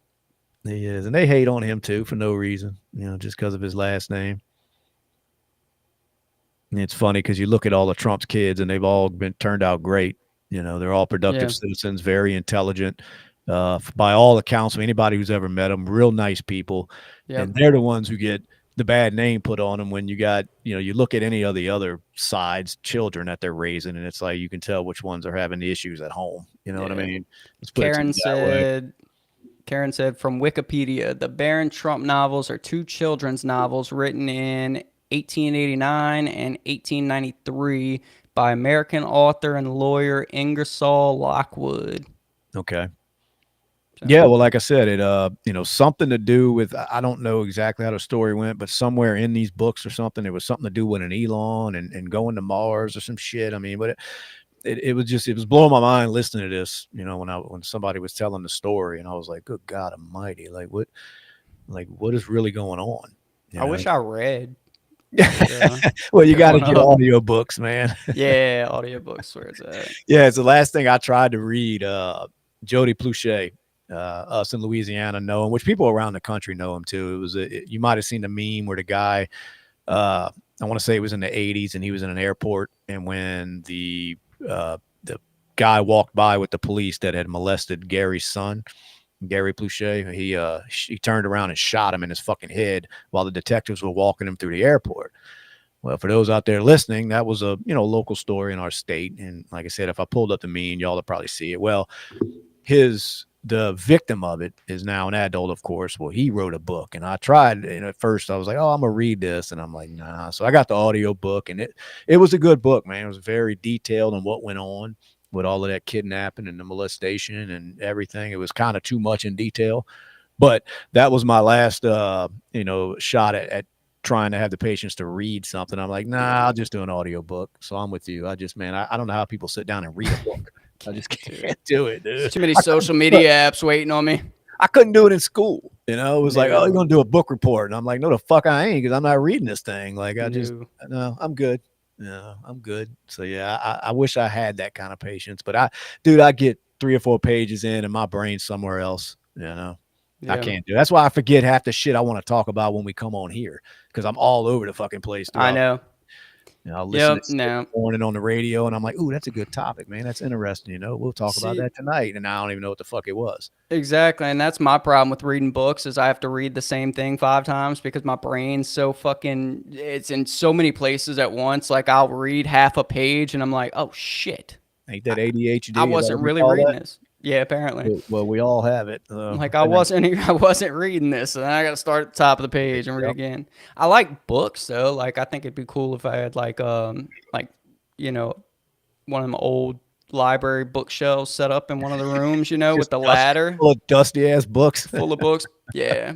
he is, and they hate on him too for no reason, just because of his last name. And it's funny because you look at all of Trump's kids, and they've all been turned out great. They're all productive Yeah. citizens, very intelligent, by all accounts of anybody who's ever met them. Real nice people, and Yep. they're the ones who get the bad name put on them. When you look at any of the other sides, children that they're raising, and it's like you can tell which ones are having the issues at home. You know what I Yeah. mean? Let's put it to Karen you that way. said Karen said from Wikipedia, the Baron Trump novels are two children's novels written in 1889 and 1893 by American author and lawyer Ingersoll Lockwood. Okay. So, Yeah, well, like I said, something to do with I don't know exactly how the story went, but somewhere in these books or something, it was something to do with an Elon and going to Mars or some shit. I mean, but it was blowing my mind listening to this, when somebody was telling the story, and I was like, good God Almighty, like what is really going on? I You know? wish I read like Well, you got to growing get up. audiobooks, man. Yeah, audiobooks where it's at. Yeah, it's the last thing I tried to read. Jody Pluchet, us in Louisiana know him, which people around the country know him too. You might have seen the meme where the guy, I want to say it was in the 80s, and he was in an airport, and when the guy walked by with the police that had molested Gary's son, Gary Pluchet, he turned around and shot him in his fucking head while the detectives were walking him through the airport. Well, for those out there listening, that was a local story in our state, and like I said, if I pulled up the meme, y'all would probably see it. Well, the victim of it is now an adult, of course. Well, he wrote a book, and I tried, and at first I was like, oh, I'm gonna read this, and I'm like, nah. So I got the audio book, and it was a good book, man. It was very detailed on what went on with all of that kidnapping and the molestation and everything. It was kind of too much in detail, but that was my last shot at trying to have the patience to read something. I'm like, nah, I'll just do an audio book. So I'm with you. I don't know how people sit down and read a book. I just Do it. can't do it, There's dude. too many I couldn't social media apps waiting on me. I couldn't do it in school. It was like, oh, you're No, gonna do a book report, and I'm like, no, the fuck I ain't, because I'm not reading this thing. Like, no. no, I'm good. No, I'm good. So yeah, I wish I had that kind of patience, but dude, I get 3 or 4 pages in and my brain's somewhere else, you know. I Yeah, can't do it. That's why I forget half the shit I want to talk about when we come on here because I'm all over the fucking place I throughout. know. You know, I'll listen to Yep. shit in No. the morning on the radio and I'm like, ooh, that's a good topic, man. That's interesting. You know, we'll talk about See, that tonight. And I don't even know what the fuck it was. exactly, and that's my problem with reading books is I have to read the same thing 5 times because my brain's so fucking it's in so many places at once. Like I'll read half a page and I'm like, oh shit, Ain't that I ADHD? Is that wasn't what we really call reading that? this. Yeah, apparently. Well, we all have it. Like I wasn't I wasn't reading this, and I got to start at the top of the page and read Yep. again. I like books though. Like I think it'd be cool if I had like you know one of them old library bookshelves set up in one of the rooms, with Just the dust, ladder full of dusty ass books. full of books. Yeah,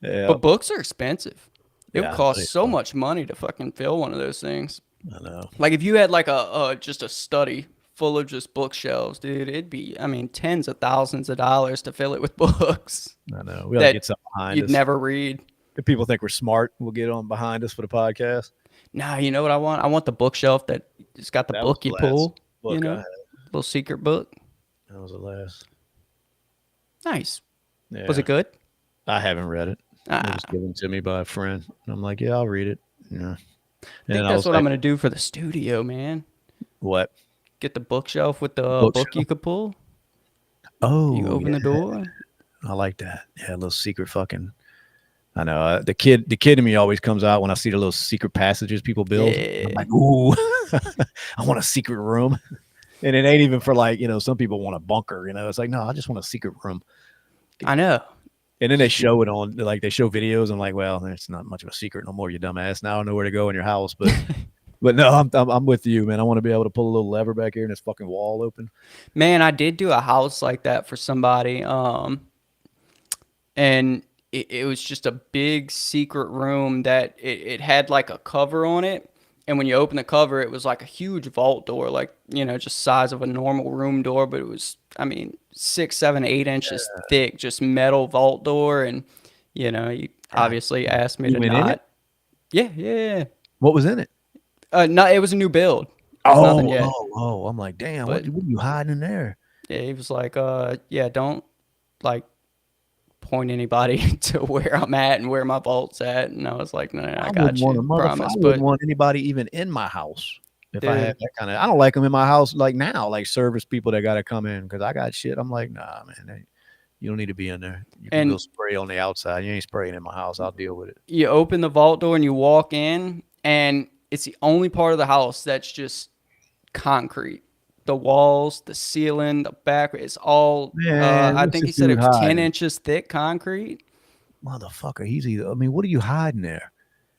Yeah. but books are expensive. It would Yeah, I know cost they so are. much money to fucking fill one of those things. I know. Like if you had like a just a study full of just bookshelves, dude, it'd be tens of thousands of dollars to fill it with books I know. We got to that get something behind you'd us. never read. If people think we're smart, we'll get on behind us for the podcast. Nah, you know what I want? I want the bookshelf that it's got the That was book the you last pull, book I had. little secret book. That was the last. Nice. Was Yeah. it good? I haven't read it. It Ah, was given to me by a friend. And I'm like, yeah, I'll read it. Yeah. I And think I that's was what I'm like, gonna do for the studio, man. what? Get the bookshelf with the book you Bookshelf? could pull. You Oh, open yeah. the door. I like that. Yeah, a little secret fucking. I know. The kid in me always comes out when I see the little secret passages people build. I'm Yeah, like, ooh, I want a secret room. And it ain't even for like, some people want a bunker, It's like, no, I just want a secret room. I know. And then they Just show it on, like, they show videos. I'm like, well, it's not much of a secret no more, you dumbass. Now I know where to go in your house. But no, I'm with you, man. I want to be able to pull a little lever back here and this fucking wall open. Man, I did do a house like that for somebody. And it was just a big secret room that it had like a cover on it. And when you open the cover, it was like a huge vault door, like, just size of a normal room door, but it was, 6, 7, 8 inches thick, just metal vault door. And, you God, obviously asked me you to went in it? not. Yeah, yeah. What was in it? No, it was a new build. There's nothing Oh, yet. oh, oh. I'm like, damn, what But are you hiding in there? yeah, he was like, yeah, don't like point anybody to where I'm at and where my vault's at. And I was like, no, I I wouldn't got want you, a motherfucker. I promise. wouldn't But want anybody even in my house if I had dude, that kind of. I don't like them in my house like now, like service people that got to come in because I got shit. I'm like, nah, man, you don't need to be in there. You can go and spray on the outside. You ain't spraying in my house. I'll deal with it. you open the vault door and you walk in, and it's the only part of the house that's just concrete. The walls, the ceiling, the back, it's all, Man, I what's think this he said it dude was 10 hiding? inches thick concrete. Motherfucker, he's either. I mean, what are you hiding there?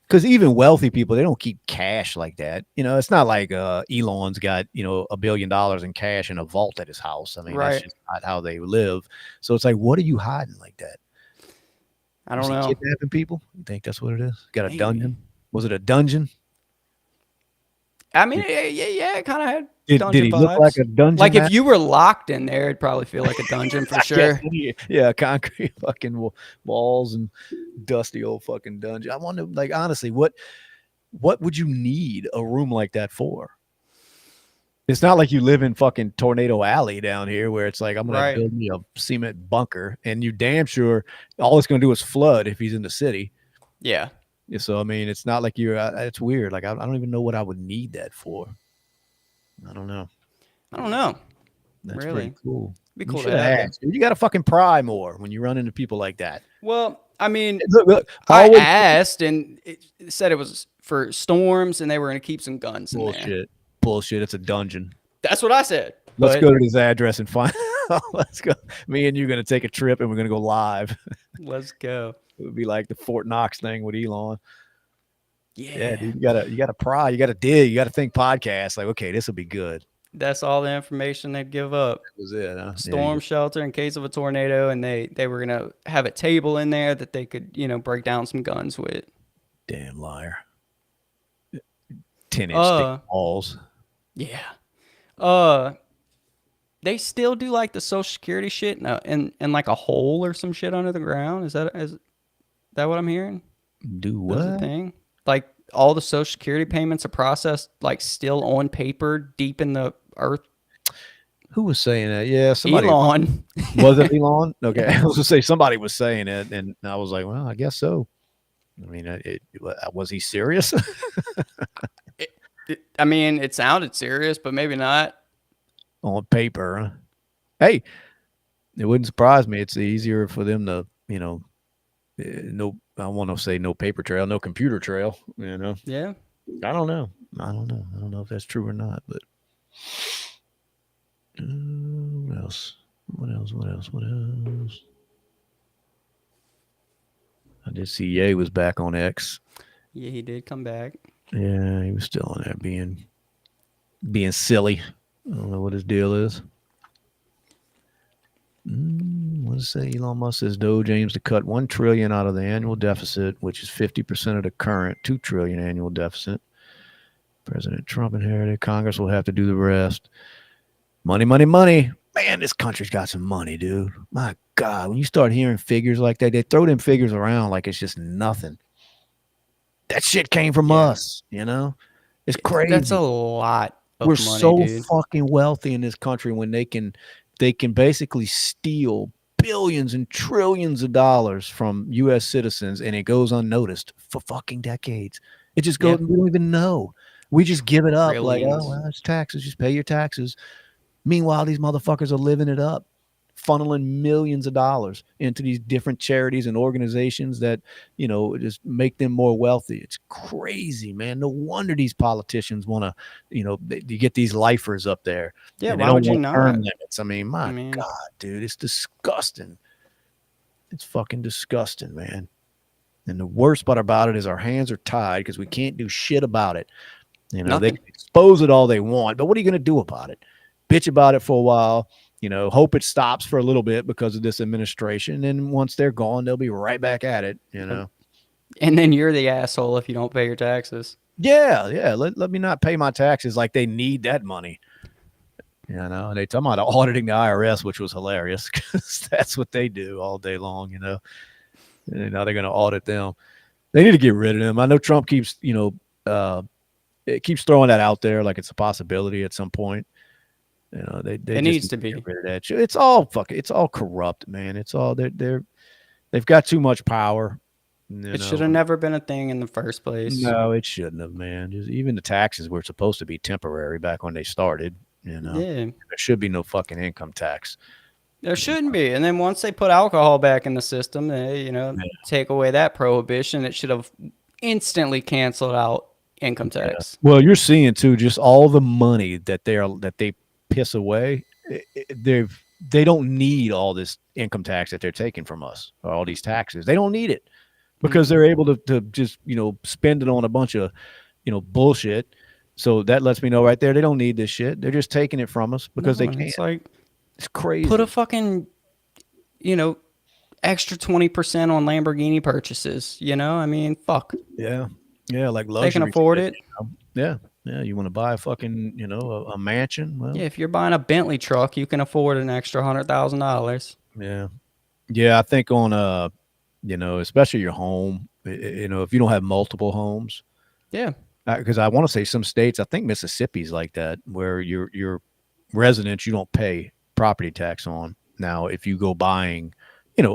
Because even wealthy people, they don't keep cash like that. It's not like Elon's got $1 billion in cash in a vault at his house. I mean, that's Right. just not how they live. So it's like, what are you hiding like that? I Was don't he know. kidnapping people? You think that's what it is? Got a Maybe. dungeon? Was it a dungeon? I mean, Did yeah, it kind of had did dungeon he look like vibes. a dungeon Like if master? you were locked in there, it'd probably feel like a dungeon for I guess. sure. Yeah, concrete fucking walls and dusty old fucking dungeon. I wonder, like, honestly, what would you need a room like that for? It's not like you live in fucking Tornado Alley down here where it's like I'm gonna Right. build me a cement bunker, and you damn sure all it's gonna do is flood if he's in the city. Yeah. Yeah, so I mean, it's not like you're. It's weird. Like I don't even know what I would need that for. I don't know. I don't know. That's Really. pretty It'd cool. be You cool to should have have though. asked. Dude. You got to fucking pry more when you run into people like that. Well, I mean, Look, I always asked and it said it was for storms and they were going to keep some guns in there. bullshit. Bullshit. It's a dungeon. That's what I said. Let's But go to this address and find. Let's go. Me and you are gonna take a trip and we're gonna go live. let's go. It would be like the Fort Knox thing with Elon. Yeah, Yeah. dude, you gotta pry, you gotta dig, you gotta think podcast. Like, okay, this will be good. That's all the information they'd give up. That was it, huh? Yeah, Storm shelter in case of a tornado, and they were gonna have a table in there that they could break down some guns with. damn liar. 10-inch thick Uh, walls. yeah. Uh, they still do like the Social Security shit in like a hole or some shit under the ground. Is that what I'm hearing? Do That's a what? thing. Like all the Social Security payments are processed like still on paper deep in the earth. Who was saying that? Yeah, somebody Elon. was it Elon? Okay, Yeah. I was gonna say somebody was saying it, and I was like, well, I guess so. I mean, was he serious? It, I mean, it sounded serious, but maybe not. On paper? Huh? Hey, it wouldn't surprise me. It's easier for them to, no, I want to say no paper trail, no computer trail. Yeah. I don't know. I don't know. I don't know if that's true or not. But what else? What else? What else? What else? I did see Ye was back on X. Yeah, he did come back. Yeah, he was still on there being silly. I don't know what his deal is. What does it say? Elon Musk says Doge aims to cut 1 trillion out of the annual deficit, which is 50% of the current 2 trillion annual deficit. President Trump inherited. Congress will have to do the rest. Money, money, money. Man, this country's got some money, dude. My God, when you start hearing figures like that, they throw them figures around like it's just nothing. That shit came from Yeah. us, you know? It's That's a crazy. lot We're of money, so dude. fucking wealthy in this country when they can basically steal billions and trillions of dollars from US citizens and it goes unnoticed for fucking decades. It just Yeah. goes we don't even know. We just give it up like, oh Trillions. well, it's taxes, just pay your taxes. Meanwhile, these motherfuckers are living it up, funneling millions of dollars into these different charities and organizations that, just make them more wealthy. It's crazy, man. No wonder these politicians want to, you get these lifers up there Yeah, and they why don't would you want term not? limits. I mean, I my mean, God, dude, it's disgusting. It's fucking disgusting, man. And the worst part about it is our hands are tied because we can't do shit about it. They nothing. can expose it all they want, but what are you going to do about it? Bitch about it for a while, hope it stops for a little bit because of this administration. And then once they're gone, they'll be right back at it. Yep. And then you're the asshole if you don't pay your taxes. Yeah, yeah. Let me not pay my taxes like they need that money. And they talking about auditing the IRS, which was hilarious because that's what they do all day long. And now they're going to audit them. They need to get rid of them. I know Trump keeps, it keeps throwing that out there like it's a possibility at some point. They It just needs need to to get be. rid of that shit. It's all fucking. It's all corrupt, man. It's all they've got too much power. It should have never been a thing in the first place. No, it shouldn't have, man. Just, even the taxes were supposed to be temporary back when they started. Yeah. There should be no fucking income tax. There shouldn't be. And then once they put alcohol back in the system, they, take away that prohibition, it should have instantly canceled out income Yeah. tax. Well, you're seeing too, just all the money that they piss away. They don't need all this income tax that they're taking from us, or all these taxes. They don't need it because Mm-mm. they're able to just spend it on a bunch of bullshit. So that lets me know right there they don't need this shit. They're just taking it from us because No, they and can. it's like It's put a crazy. fucking, you know, extra 20% on Lamborghini purchases, I mean, fuck. Yeah, yeah, like They can luxury afford shit. it. Yeah, yeah. You want to buy a fucking a mansion? Yeah, Well, if you're buying a Bentley truck, you can afford an extra $100,000. yeah, yeah. I think on especially your home. If you don't have multiple homes, Yeah, because I want to say some states, I think Mississippi's like that, where your residents you don't pay property tax on. Now, if you go buying,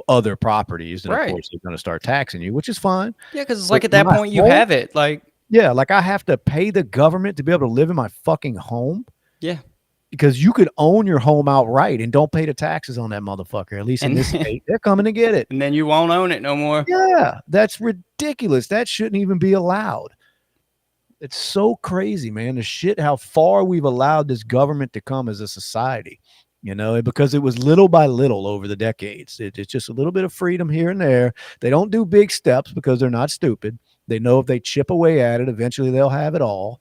other properties, then of right. course they're going to start taxing you, which is fine. Yeah, because it's But like at that my point you home, have it. Like, yeah, like I have to pay the government to be able to live in my fucking home yeah, because you could own your home outright and don't pay the taxes on that motherfucker. At least in and this state, they're coming to get it. and then you won't own it no more. Yeah, that's ridiculous. That shouldn't even be allowed. It's so crazy, man. The shit, how far we've allowed this government to come as a society, because it was little by little over the decades. It's just a little bit of freedom here and there. They don't do big steps because they're not stupid. They know if they chip away at it, eventually they'll have it all.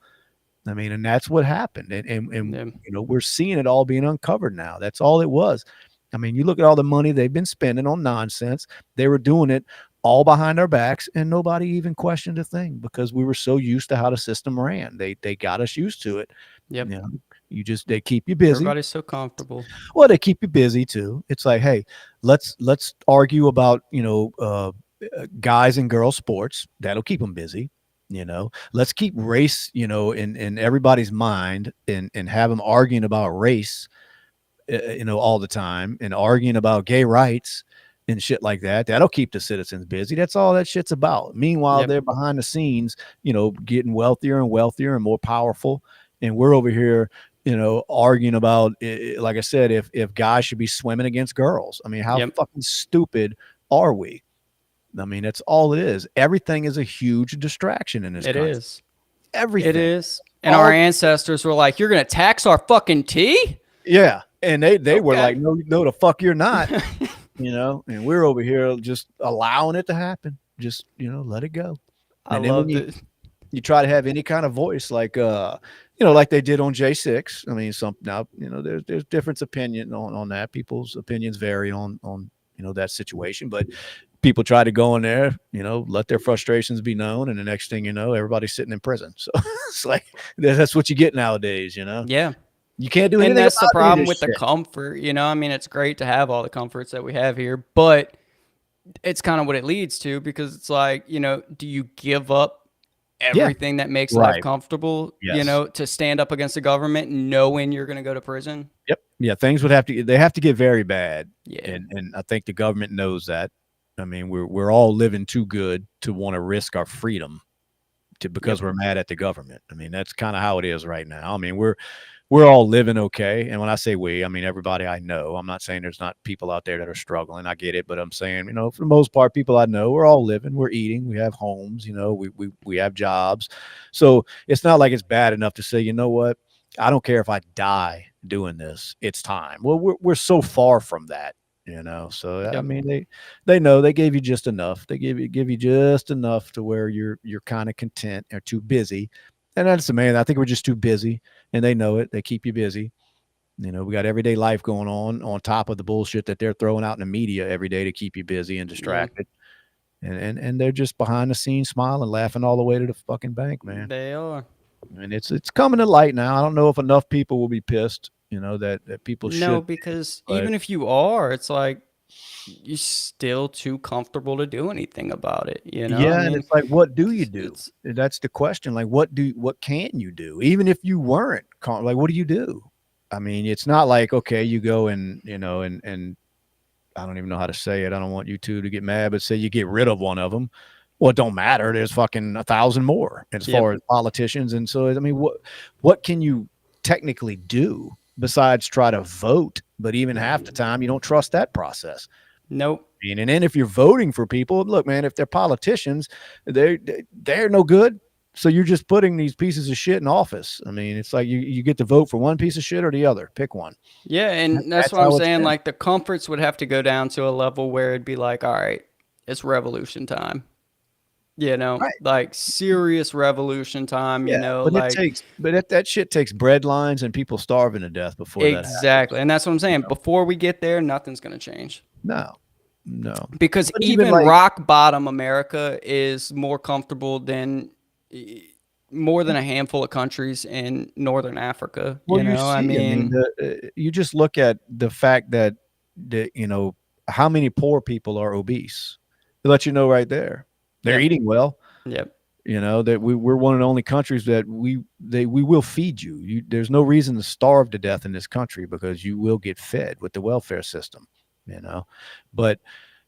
I mean, and that's what happened. And Yeah. we're seeing it all being uncovered now. That's all it was. I mean, you look at all the money they've been spending on nonsense. They were doing it all behind our backs, and nobody even questioned a thing because we were so used to how the system ran. They got us used to it. Yep. You know, they keep you busy. Everybody's so comfortable. Well, they keep you busy too. It's like, hey, let's argue about guys and girls sports. That'll keep them busy. Let's keep race in everybody's mind and have them arguing about race all the time and arguing about gay rights and shit like that. That'll keep the citizens busy. That's all that shit's about. Meanwhile, Yep. they're behind the scenes, getting wealthier and wealthier and more powerful. And we're over here, arguing about, like I said, if guys should be swimming against girls. I mean, how Yep. fucking stupid are we? I mean, that's all it is. Everything is a huge distraction in this It country. is. It Everything. is. And our All ancestors were like, "You're gonna tax our fucking tea?" Yeah, and they were like, Okay. "No, no, the fuck you're not," and we're over here just allowing it to happen. Just let it go. I And then when loved you it. you try to have any kind of voice, like like they did on J6. I mean, some now there's different opinion on that. People's opinions vary on that situation, but people try to go in there, let their frustrations be known, and the next thing you know, everybody's sitting in prison. So it's like that's what you get nowadays. Yeah. You can't do And anything that's the about any of problem this with the shit. comfort, I mean, it's great to have all the comforts that we have here, but it's kind of what it leads to because it's like, do you give up Yeah. everything that makes life Right. comfortable, Yes. to stand up against the government knowing you're going to go to prison? Yep. Yeah. Things they have to get very bad, Yeah. and I think the government knows that. I mean, we're all living too good to want to risk our freedom because Yep. we're mad at the government. I mean, that's kind of how it is right now. I mean, we're all living okay. And when I say we, I mean everybody I know. I'm not saying there's not people out there that are struggling. I get it, but I'm saying, for the most part, people I know, we're all living, we're eating, we have homes, we have jobs. So it's not like it's bad enough to say, you know what, I don't care if I die doing this. It's time. Well, we're so far from that. So I Yep. mean they know they gave you just enough. They give you just enough to where you're kind of content or too busy. And that's the main. I think we're just too busy, and they know it. They keep you busy. We got everyday life going on top of the bullshit that they're throwing out in the media every day to keep you busy and Yeah. distracted. And they're just behind the scenes smiling, laughing all the way to the fucking bank, man. They are. And it's coming to light now. I don't know if enough people will be pissed, that people No, should be, because but even if you are, it's like you're still too comfortable to do anything about it. I yeah, and mean, it's like, what do you do? it's That's the question. Like, what can you do? Even if you weren't, like, what do you do? I mean, it's not like, okay, you go and, and I don't even know how to say it. I don't want you two to get mad, but say you get rid of one of them. Well, it don't matter. There's fucking 1,000 more as yep. far as politicians. And so, I mean, what can you technically do besides try to vote? But even half the time, you don't trust that process. Nope. And then if you're voting for people, look, man, if they're politicians, they're no good. So you're just putting these pieces of shit in office. I mean, it's like you get to vote for one piece of shit or the other. Pick one. Yeah, and that's That's what I'm how it's saying. been. Like the comforts would have to go down to a level where it'd be like, all right, it's revolution time. Right. Like serious revolution time. Yeah, but Like that shit takes breadlines and people starving to death before that happens. exactly. And that's what I'm You saying. know? Before we get there, nothing's gonna change. No, no. Because But even even like, rock bottom America is more comfortable than more than a handful of countries in northern Africa. well, you I see, I mean, mean, you just look at the fact that how many poor people are obese. They let you know right there. They're yep, eating well. yep, That we're one of the only countries that we will feed you. There's no reason to starve to death in this country because you will get fed with the welfare system. You know, but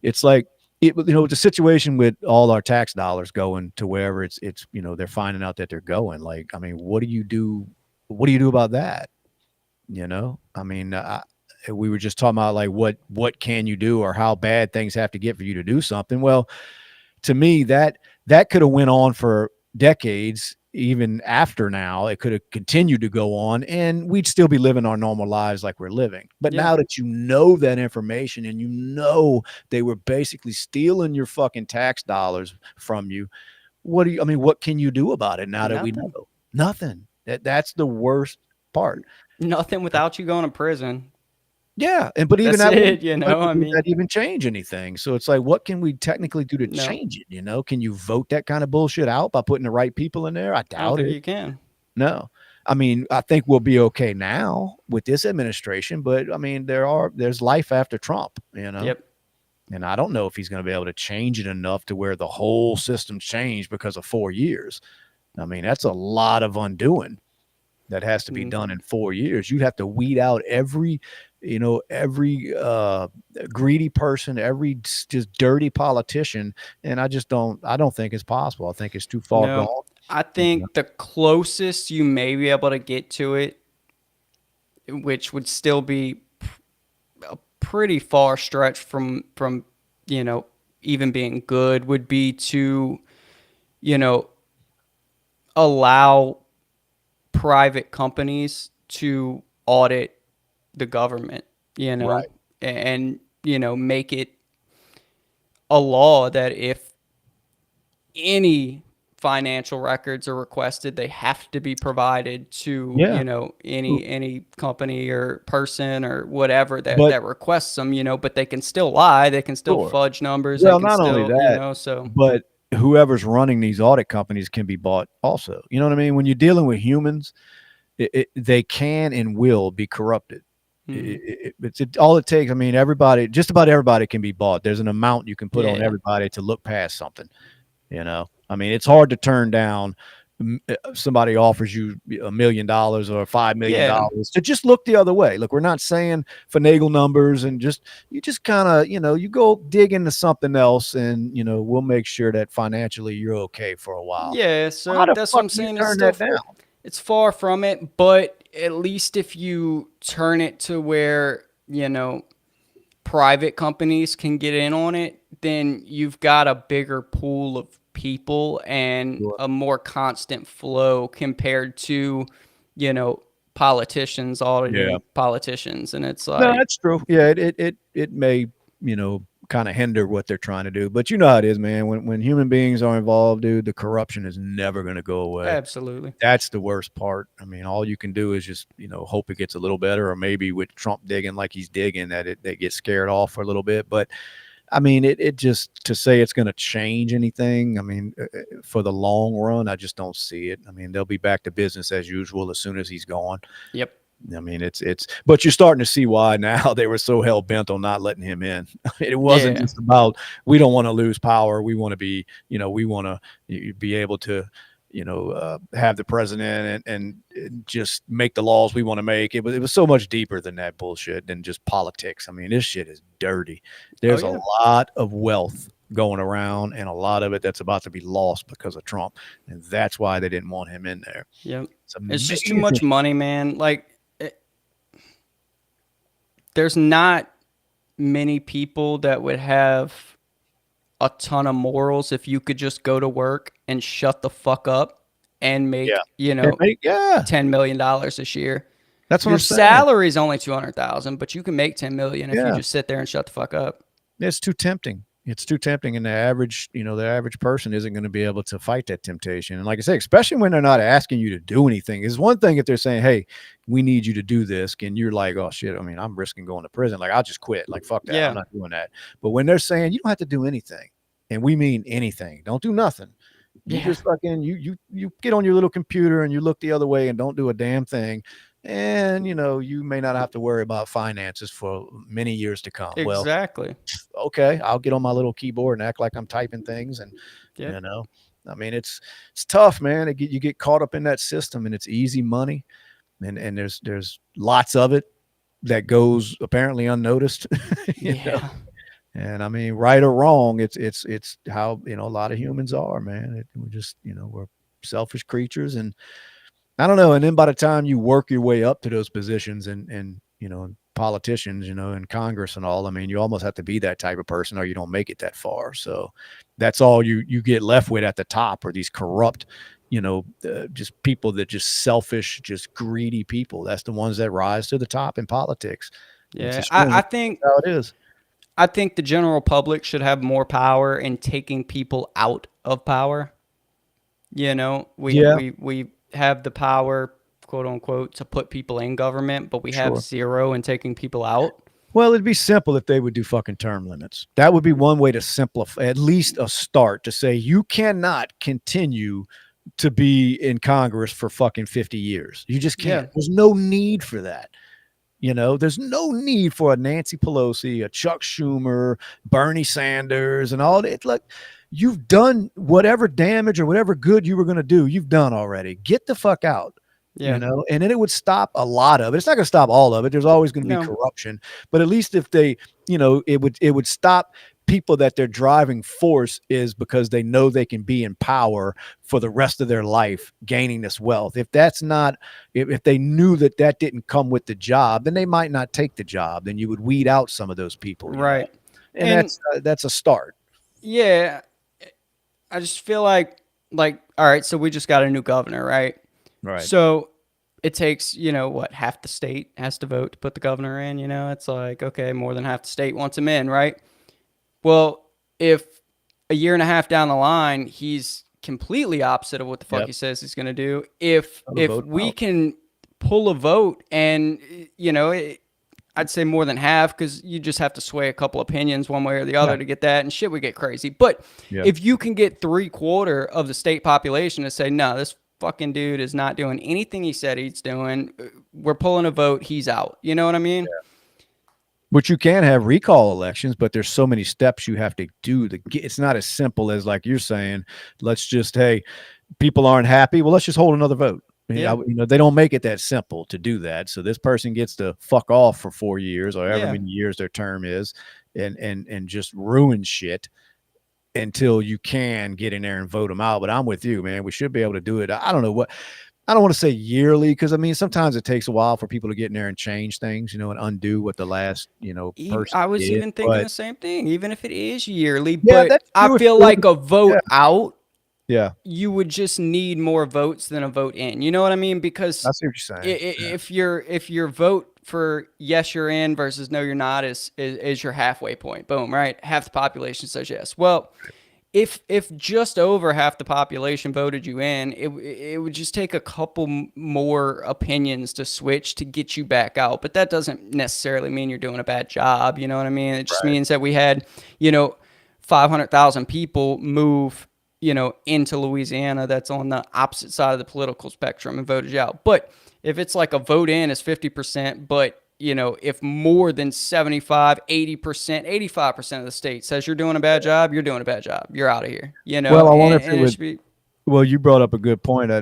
it's like the situation with all our tax dollars going to wherever it's they're finding out that they're going. Like, I mean, what do you do? What do you do about that? I mean, we were just talking about like what can you do or how bad things have to get for you to do something. Well, to me, that could have went on for decades. Even after now, it could have continued to go on and we'd still be living our normal lives like we're living. But yeah, now that you know that information and they were basically stealing your fucking tax dollars from you, what can you do about it now that we nothing, know? Nothing. That's the worst part. nothing without you going to prison. Yeah, but even That's that wouldn't it. I would that mean, even change anything? So it's like, what can we technically do to no, change it? Can you vote that kind of bullshit out by putting the right people in there? I I don't doubt think it. you can. No. I mean, I think we'll be okay now with this administration, but I mean, there's life after Trump. Yep. And I don't know if he's going to be able to change it enough to where the whole system changed because of 4 years. I mean, that's a lot of undoing. that has to be Mm, done in 4 years. You'd have to weed out every, every greedy person, every just dirty politician, and I don't think it's possible. I think it's too far no, gone. I You know? think the closest you may be able to get to it, which would still be a pretty far stretch from you know even being good, would be to you know allow private companies to audit the government, you know, Right. and make it a law that if any financial records are requested, they have to be provided to Yeah. any company or person or whatever that But that requests them. But they can still lie, they can still sure. fudge numbers, they Well, can not only still that, so but whoever's running these audit companies can be bought also. You know what I mean? When you're dealing with humans, they can and will be corrupted. mm, All it takes. I mean, everybody, just about everybody can be bought. There's an amount you can put on yeah, everybody to look past something. I mean, it's hard to turn down. Somebody offers you $1 million or yeah, $5 million to just look the other way. Look, we're not saying finagle numbers, and you just kind of, you go dig into something else, and we'll make sure that financially you're okay for a while. yeah. How So the that's what fuck I'm do you saying. turn that down? It's far from it, but at least if you turn it to where, private companies can get in on it, then you've got a bigger pool of people and Sure. a more constant flow compared to, you know, politicians Yeah. auditing politicians. And it's No, like, that's true. Yeah, it may, kind of hinder what they're trying to do. But you know how it is, man. When human beings are involved, dude, the corruption is never going to go away. absolutely. That's the worst part. I mean, all you can do is just, hope it gets a little better, or maybe with Trump digging like he's digging, that they get scared off for a little bit. But I mean, it just, to say it's going to change anything. I mean, for the long run, I just don't see it. I mean, they'll be back to business as usual as soon as he's gone. Yep. I mean, but you're starting to see why now. They were so hell bent on not letting him in. It wasn't Yeah. just about, we don't want to lose power. We want to be, we want to be able to, have the president, and just make the laws we want to make. It was so much deeper than that bullshit, than just politics. I mean, this shit is dirty. Oh, There's a yeah. lot of wealth going around, and a lot of it that's about to be lost because of Trump. And that's why they didn't want him in there. Yep. It's It's just too amazing. much money, man. Like, there's not many people that would have a ton of morals if you could just go to work and shut the fuck up and Yeah. make, Yeah. $10 million this year. That's what Your I'm saying. salary is only 200,000, but you can make 10 million if you Yeah. just sit there and shut the fuck up. It's too tempting. It's too tempting, and the average person isn't going to be able to fight that temptation. And like I say, especially when they're not asking you to do anything. It's one thing if they're saying, "Hey, we need you to do this," and you're like, "Oh shit! I mean, I'm risking going to prison. Like, I'll just quit. Like, fuck that. I'm Yeah. not doing that." But when they're saying you don't have to do anything, and we mean anything, don't do nothing. You Yeah. just fucking you get on your little computer and you look the other way and don't do a damn thing. And you may not have to worry about finances for many years to come. Well, Exactly. okay, I'll get on my little keyboard and act like I'm typing things, and Yep. you know, I mean, it's tough, man. You get caught up in that system, and it's easy money, and there's lots of it that goes apparently unnoticed, you know. Yeah. And I mean, right or wrong, it's how a lot of humans are, man. We're just we're selfish creatures, and I don't know. And then by the time you work your way up to those positions, and politicians, in Congress and all, I mean, you almost have to be that type of person, or you don't make it that far. So that's all you get left with at the top, are these corrupt, just people that just selfish, just greedy people. That's the ones that rise to the top in politics. It's a Yeah. shame. That's how it is. I think the general public should have more power in taking people out of power. We Yeah, we have the power, quote unquote, to put people in government, but we have sure. zero in taking people out. Well, it'd be simple if they would do fucking term limits. That would be one way to simplify, at least a start, to say you cannot continue to be in Congress for fucking 50 years. You just can't. Yeah, There's no need for that. There's no need for a Nancy Pelosi, a Chuck Schumer, Bernie Sanders, and all that. Like, you've done whatever damage or whatever good you were going to do, you've done already. Get the fuck out. Yeah. and then it would stop a lot of it. It's not going to stop all of it. There's always going to be No. corruption, but at least if they, it would stop people that their driving force is because they know they can be in power for the rest of their life gaining this wealth. If that's not, if they knew that that didn't come with the job, then they might not take the job. Then you would weed out some of those people, Right. and And that's a start. yeah, I just feel like all right, so we just got a new governor, right? Right. So it takes, what, half the state has to vote to put the governor in, It's like, okay, more than half the state wants him in, right? Well, if a year and a half down the line, he's completely opposite of what the fuck Yep. he says he's going to do, if I'll if vote we out. can pull a vote and, I'd say more than half because you just have to sway a couple opinions one way or the Yeah. other to get that, and shit would get crazy. But Yeah. if you can get 3/4 of the state population to say, no, this fucking dude is not doing anything he said he's doing, we're pulling a vote, he's out. You know what I mean? Which you can have recall elections, but there's so many steps you have to do to get. It's not as simple as like you're saying. Let's just hey, people aren't happy. Well, let's just hold another vote. Yeah. They don't make it that simple to do that. So this person gets to fuck off for 4 years or however Yeah. many years their term is, and just ruin shit until you can get in there and vote them out. But I'm with you, man. We should be able to do it. I don't know what. I don't want to say yearly because I mean sometimes it takes a while for people to get in there and change things, and undo what the last person I was did. even thinking But the same thing, even if it is yearly. yeah, But that's I true. feel like a vote Yeah, out, yeah, you would just need more votes than a vote in. You know what I mean? Because I see what you're saying. Yeah, if your vote for yes you're in versus no you're not is your halfway point, boom, right? Half the population says yes. Well, if just over half the population voted you in, it would just take a couple more opinions to switch to get you back out. But that doesn't necessarily mean you're doing a bad job. You know what I mean? It just right. means that we had, you know, 500,000 people move, into Louisiana that's on the opposite side of the political spectrum and voted you out. But if it's like a vote in is 50%, but if more than 75, 80%, 85% of the state says you're doing a bad job, you're doing a bad job. You're out of here, Well, I wonder and, if it and it would. should be, Well, you brought up a good point. I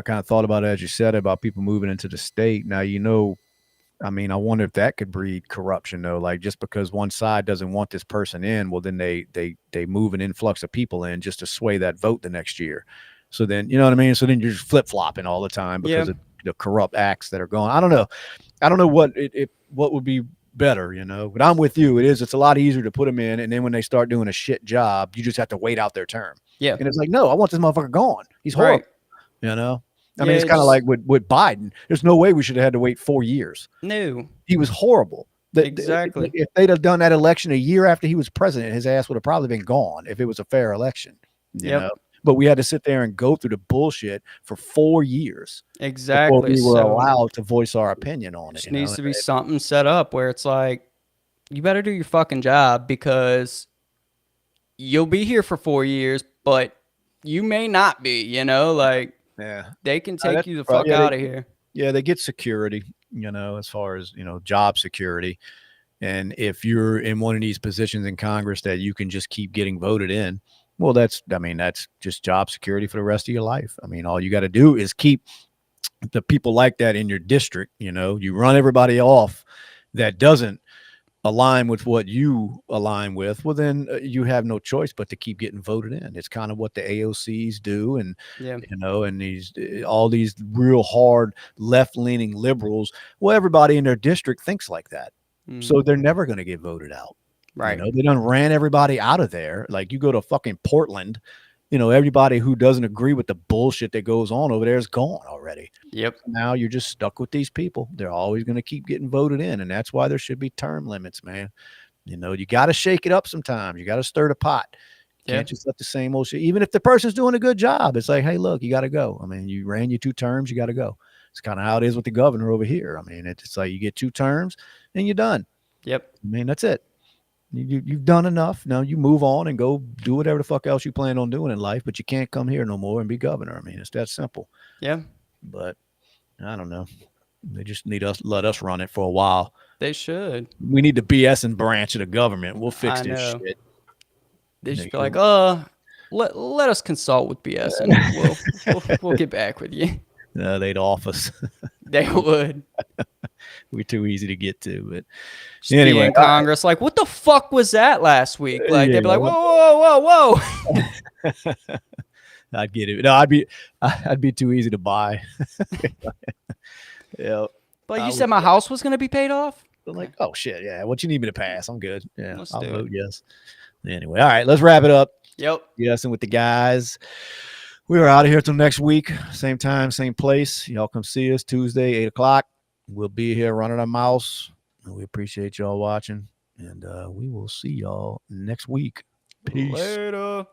kind of thought about it as you said about people moving into the state. Now, I mean, I wonder if that could breed corruption though. Like just because one side doesn't want this person in, well, then they move an influx of people in just to sway that vote the next year. So then, you know what I mean? So then you're just flip flopping all the time yeah, because of the corrupt acts that are going. I don't know. I don't know what would be better. But I'm with you. It's a lot easier to put them in, and then when they start doing a shit job, you just have to wait out their term. yeah, And it's like, no, I want this motherfucker gone. He's right. horrible. You know. I Yeah, mean, it's kind of it's like with Biden. There's no way we should have had to wait 4 years. new. He was horrible. Exactly. If they'd have done that election a year after he was president, his ass would have probably been gone if it was a fair election. You Yep. know. But we had to sit there and go through the bullshit for 4 years before Exactly. we were So allowed to voice our opinion on it. just needs to be something set up where it's like, you better do your fucking job because you'll be here for 4 years, but you may not be, like Yeah. they can take That's you the right. fuck out of here. Yeah, they get security, as far as, job security. And if you're in one of these positions in Congress that you can just keep getting voted in, well, that's just job security for the rest of your life. I mean, all you got to do is keep the people like that in your district. You run everybody off that doesn't align with what you align with. Well, then you have no choice but to keep getting voted in. It's kind of what the AOCs do. And, Yeah. and all these real hard left leaning liberals. Well, everybody in their district thinks like that. So Mm, they're never going to get voted out. right. They done ran everybody out of there. Like you go to fucking Portland, everybody who doesn't agree with the bullshit that goes on over there is gone already. Yep. Now you're just stuck with these people. They're always going to keep getting voted in. And that's why there should be term limits, man. You got to shake it up sometimes. You got to stir the pot. You Yeah. can't just let the same old shit. Even if the person's doing a good job, it's like, hey, look, you got to go. I mean, you ran your 2 terms, you got to go. It's kind of how it is with the governor over here. I mean, it's like you get 2 terms and you're done. Yep. I mean, that's it. You've done enough. Now you move on and go do whatever the fuck else you plan on doing in life, but you can't come here no more and be governor. I mean, it's that simple. Yeah. But I don't know. They just need let us run it for a while. They should. We need the BS branch of the government. We'll fix I this know. shit. They should be They like, let us consult with BS and we'll get back with you. They'd off us. They would We're too easy to get to. But just be anyway, in all right. Congress like, what the fuck was that last week? Like they'd be Yeah, like, whoa, whoa, whoa, whoa. I'd get it. No, I'd be too easy to buy. Yeah, But I you would. said my house was gonna be paid off. I'm Okay, like, oh shit, yeah. What you need me to pass? I'm good. Yeah, let's I'll do it. vote yes. Anyway, all right, let's wrap it up. Yep. Yes, and with the guys, we are out of here till next week. Same time, same place. Y'all come see us Tuesday, 8 o'clock. We'll be here running our mouse. We appreciate y'all watching, and we will see y'all next week. Peace. Later.